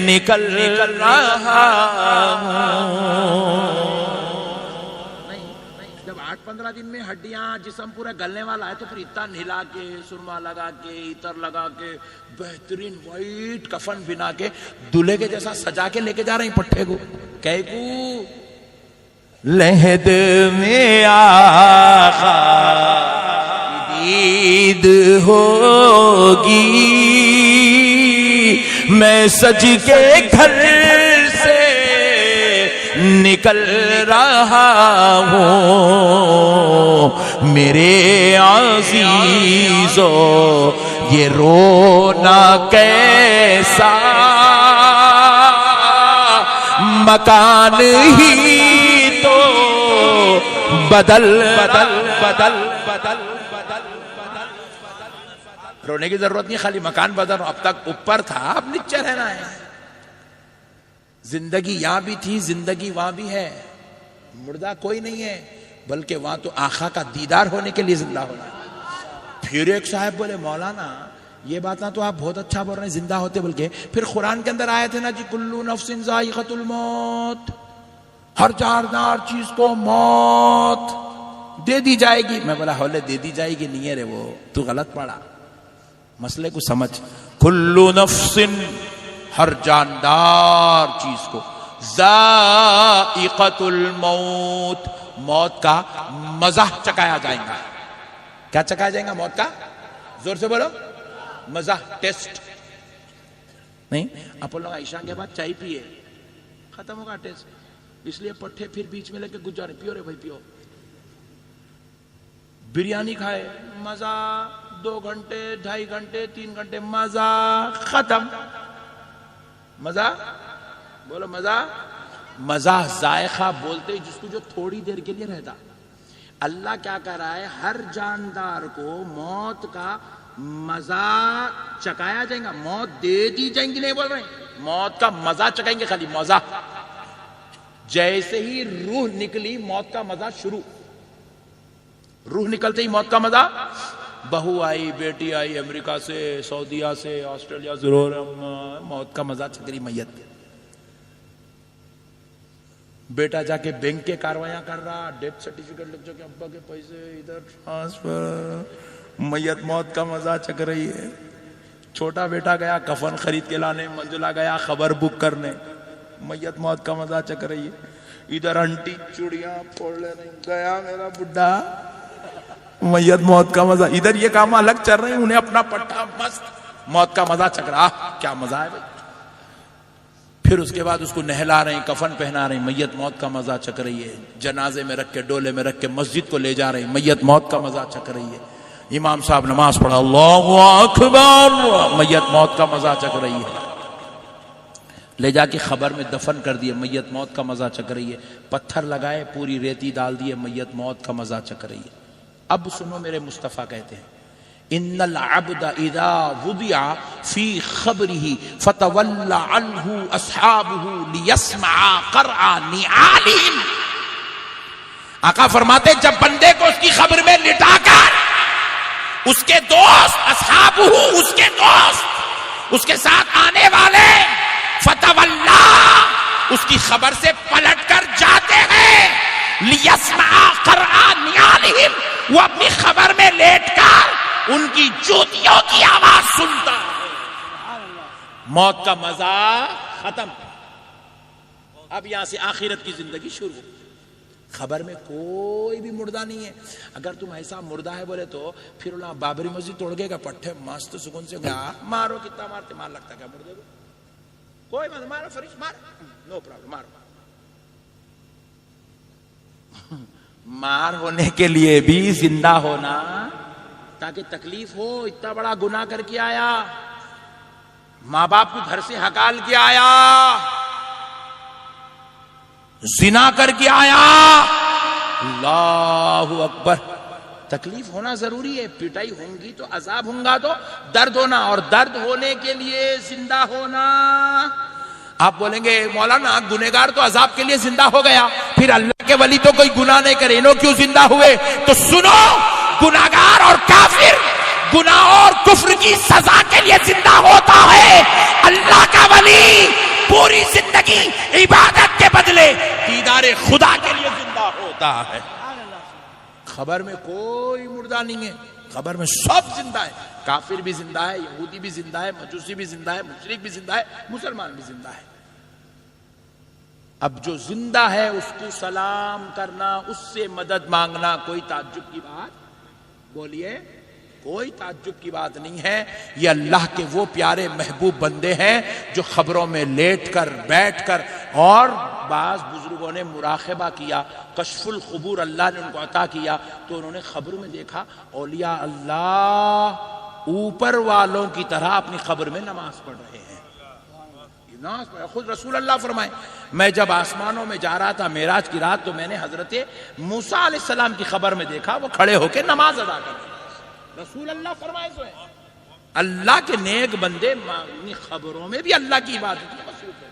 نکل رہا ہوں، 15 دن میں ہڈیاں جسم پورا گلنے والا ہے، تو پھر اتنا نہلا کے سرما لگا کے عطر لگا کے بہترین وائٹ کفن بنا کے دلہے کے جیسا سجا کے لے کے جا رہے ہیں پٹھے کو. کہ لحد میں آقا عید ہوگی، میں سج کے گھر سے نکل رہا ہوں، میرے عزیزو یہ رونا کیسا مکان ہی تو بدل بدل بدل بدل بدل. رونے کی ضرورت نہیں، خالی مکان بدل. اب تک اوپر تھا، اب نیچے رہنا ہے. زندگی یہاں بھی تھی، زندگی وہاں بھی ہے. مردہ کوئی نہیں ہے، بلکہ وہاں تو آقا کا دیدار ہونے کے لیے زندہ ہونا. پھر ایک صاحب بولے مولانا یہ بات نہ تو آپ بہت اچھا بول رہے ہیں زندہ ہوتے، بلکہ پھر قرآن کے اندر آئے تھے نا جی کلو نفس ذائقۃ الموت، ہر جاندار چیز کو موت دے دی جائے گی. میں بولا ہولے دے دی جائے گی نہیں ہے رے، وہ تو غلط پڑھا. مسئلے کو سمجھ. کلو نفس ہر جاندار چیز کو، ذائقۃ الموت موت کا مزہ چکایا جائے گا. کیا چکایا جائے گا؟ موت کا. زور سے بولو. مزہ، ٹیسٹ نہیں. اپن لوگ عشاء کے بعد چائے پیے، ختم ہوگا ٹیسٹ، اس لیے پٹھے پھر بیچ میں لے کے گزارے. پیو رے بھائی پیو. بریانی کھائے، مزہ، 2 گھنٹے 2.5 گھنٹے 3 گھنٹے مزہ، ختم. مزہ بولو. مزہ مزہ ذائقہ بولتے جس کو جو تھوڑی دیر کے لیے رہتا. اللہ کیا کر رہا ہے؟ ہر جاندار کو موت کا مزہ چکایا جائے گا. موت دے دی جائیں گی نہیں بول رہے ہیں، موت کا مزہ چکائیں گے. خالی مزہ. جیسے ہی روح نکلی موت کا مزہ شروع. روح نکلتے ہی موت کا مزہ. بہو آئی، بیٹی آئی امریکہ سے، سعودیہ سے، آسٹریلیا سے، موت کا مزہ چک رہی میت. بیٹا جا کے بینک کے کاروائیاں کر رہا، ڈیتھ سرٹیفکیٹ لکھ جا کے ابا کے پیسے ادھر ٹرانسفر. میت موت کا مزہ چک رہی ہے. چھوٹا بیٹا گیا کفن خرید کے لانے، منزلہ گیا خبر بک کرنے، میت موت کا مزہ چک رہی ہے. ادھر انٹی چوڑیاں پھوڑ لے رہی، گیا میرا بڈھا، میت موت کا مزہ. ادھر یہ کام الگ چل رہے ہیں، انہیں اپنا پٹھا مست موت کا مزہ چک رہا. کیا مزہ ہے بھائی. پھر اس کے بعد اس کو نہلا رہے ہیں، کفن پہنا رہے ہیں، میت موت کا مزہ چک رہی ہے. جنازے میں رکھ کے، ڈولے میں رکھ کے مسجد کو لے جا رہے ہیں، میت موت کا مزہ چک رہی ہے. امام صاحب نماز پڑھا، اللہ اکبر، میت موت کا مزہ چک رہی ہے. لے جا کے خبر میں دفن کر دیے، میت موت کا مزہ چک رہی ہے. پتھر لگائے، پوری ریتی ڈال دیے، میت موت کا مزہ چک رہی ہے. اب سنو میرے مصطفیٰ کہتے ہیں ان العبد اذا وضع في خبره فتولى عنه اصحابه ليسمع قرع نعالهم. آقا فرماتے جب بندے کو اس کی خبر میں لٹا کر اس کے دوست اصحابہ، اس کے دوست، اس کے ساتھ آنے والے، فتولى اس کی خبر سے پلٹ کر جاتے ہیں، ليسمع قرع نعالهم وہ اپنی خبر میں لیٹ کر ان کی جوتیوں کی آواز سنتا ہے. موت کا مزہ ختم. اب یہاں سے آخرت کی زندگی شروع. خبر میں کوئی بھی مردہ نہیں ہے. اگر تم ایسا مردہ ہے بولے تو پھر اللہ بابری مسجد توڑ گئے گا، پٹھے مست سکون سے گیا، مارو کتنا مارتے، مار لگتا کیا مردے کو؟ کوئی مت مارو، فرشت مار، نو پرابلم، مارو. مار ہونے کے لیے بھی زندہ ہونا تاکہ تکلیف ہو. اتنا بڑا گناہ کر کے آیا، ماں باپ کو گھر سے ہکال کے آیا، زنا کر کے آیا، اللہ اکبر. تکلیف ہونا ضروری ہے. پٹائی ہوں گی تو عذاب ہوں گا تو درد ہونا، اور درد ہونے کے لیے زندہ ہونا. آپ بولیں گے مولانا گنہگار تو عذاب کے لیے زندہ ہو گیا، پھر اللہ کے ولی تو کوئی گناہ نہیں کرے، انہوں کیوں زندہ ہوئے؟ تو سنو، گناہگار اور کافر گناہ اور کفر کی سزا کے لیے زندہ ہوتا ہے. اللہ کا ولی پوری زندگی عبادت کے بدلے دیدار خدا کے لیے زندہ ہوتا ہے. خبر میں کوئی مردہ نہیں ہے، خبر میں سب زندہ ہے، کافر بھی زندہ ہے، یہودی بھی زندہ ہے، مجوسی بھی زندہ ہے، مشرک بھی زندہ ہے، مسلمان بھی زندہ ہے۔ اب جو زندہ ہے اس کو سلام کرنا، اس سے مدد مانگنا کوئی تعجب کی بات؟ بولیے، کوئی تعجب کی بات نہیں ہے۔ یہ اللہ کے وہ پیارے محبوب بندے ہیں جو خبروں میں لیٹ کر، بیٹھ کر، اور بعض بزرگوں نے مراقبہ کیا، کشف القبور اللہ نے ان کو عطا کیا، تو انہوں نے خبر میں دیکھا اولیاء اللہ اوپر والوں کی طرح اپنی خبر میں نماز پڑھ رہے ہیں۔ نماز پڑھ، خود رسول اللہ فرمائے، میں جب آسمانوں میں جا رہا تھا معراج کی رات، تو میں نے حضرت موسیٰ علیہ السلام کی خبر میں دیکھا، وہ کھڑے ہو کے نماز ادا کر رہے ہیں۔ رسول اللہ فرمائے سو ہے، اللہ کے نیک بندے خبروں میں بھی اللہ کی عبادت میں مصروف ہے۔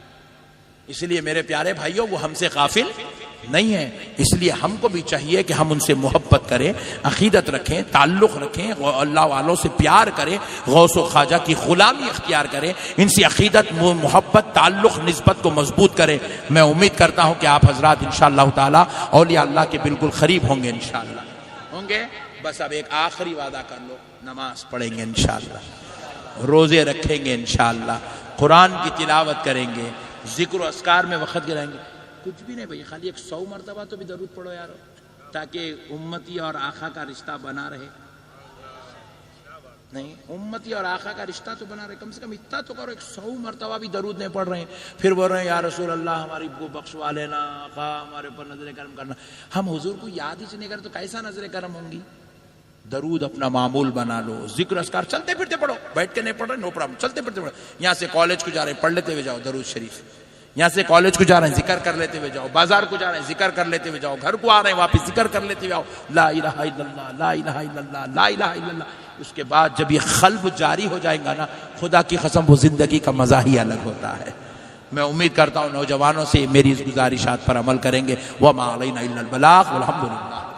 اس لیے میرے پیارے بھائیوں، وہ ہم سے غافل نہیں ہیں، اس لیے ہم کو بھی چاہیے کہ ہم ان سے محبت کریں، عقیدت رکھیں، تعلق رکھیں، اللہ والوں سے پیار کریں، غوث و خواجہ کی غلامی اختیار کریں، ان سے عقیدت، محبت، تعلق، نسبت کو مضبوط کریں۔ میں امید کرتا ہوں کہ آپ حضرات انشاءاللہ تعالی اولیاء اللہ کے بالکل قریب ہوں گے، انشاءاللہ ہوں گے۔ بس اب ایک آخری وعدہ کر لو، نماز پڑھیں گے انشاءاللہ، روزے رکھیں گے انشاءاللہ، قرآن کی تلاوت کریں گے، ذکر و اذکار میں وقت گزاریں گے۔ کچھ بھی نہیں بھائی، خالی 100 مرتبہ تو بھی درود پڑھو یارو، تاکہ امتی اور آقا کا رشتہ بنا رہے۔ نہیں، امتی اور آقا کا رشتہ تو بنا رہے، کم سے کم اتنا تو کرو، 100 مرتبہ بھی درود نہیں پڑھ رہے ہیں، پھر بول رہے ہیں یا رسول اللہ ہماری کو بخشوا لینا، آقا ہمارے پر نظر کرم کرنا۔ ہم حضور کو یاد ہی نہیں کرتے تو کیسا نظر کرم ہوں گی؟ درود اپنا معمول بنا لو، ذکر اذکار چلتے پھرتے پڑھو، بیٹھ کے نہیں پڑھ رہے نو پرابلم، چلتے پھرتے پڑھو۔ یہاں سے کالج کو جا رہے ہیں، پڑھ لیتے ہوئے جاؤ درود شریف، یہاں سے کالج کو جا رہے ہیں ذکر کر لیتے ہوئے جاؤ، بازار کو جا رہے ہیں ذکر کر لیتے ہوئے جاؤ، گھر کو آ رہے ہیں واپس ذکر کر لیتے ہوئے آؤ، لا الہ الا اللہ، لا الہ الا اللہ، لا الہ الا اللہ۔ اس کے بعد جب یہ قلب جاری ہو جائے گا نا، خدا کی قسم وہ زندگی کا مزہ ہی الگ ہوتا ہے۔ میں امید کرتا ہوں نوجوانوں سے میری اس گزارشات پر عمل کریں گے۔ وما علینا الا البلاغ والحمد للہ۔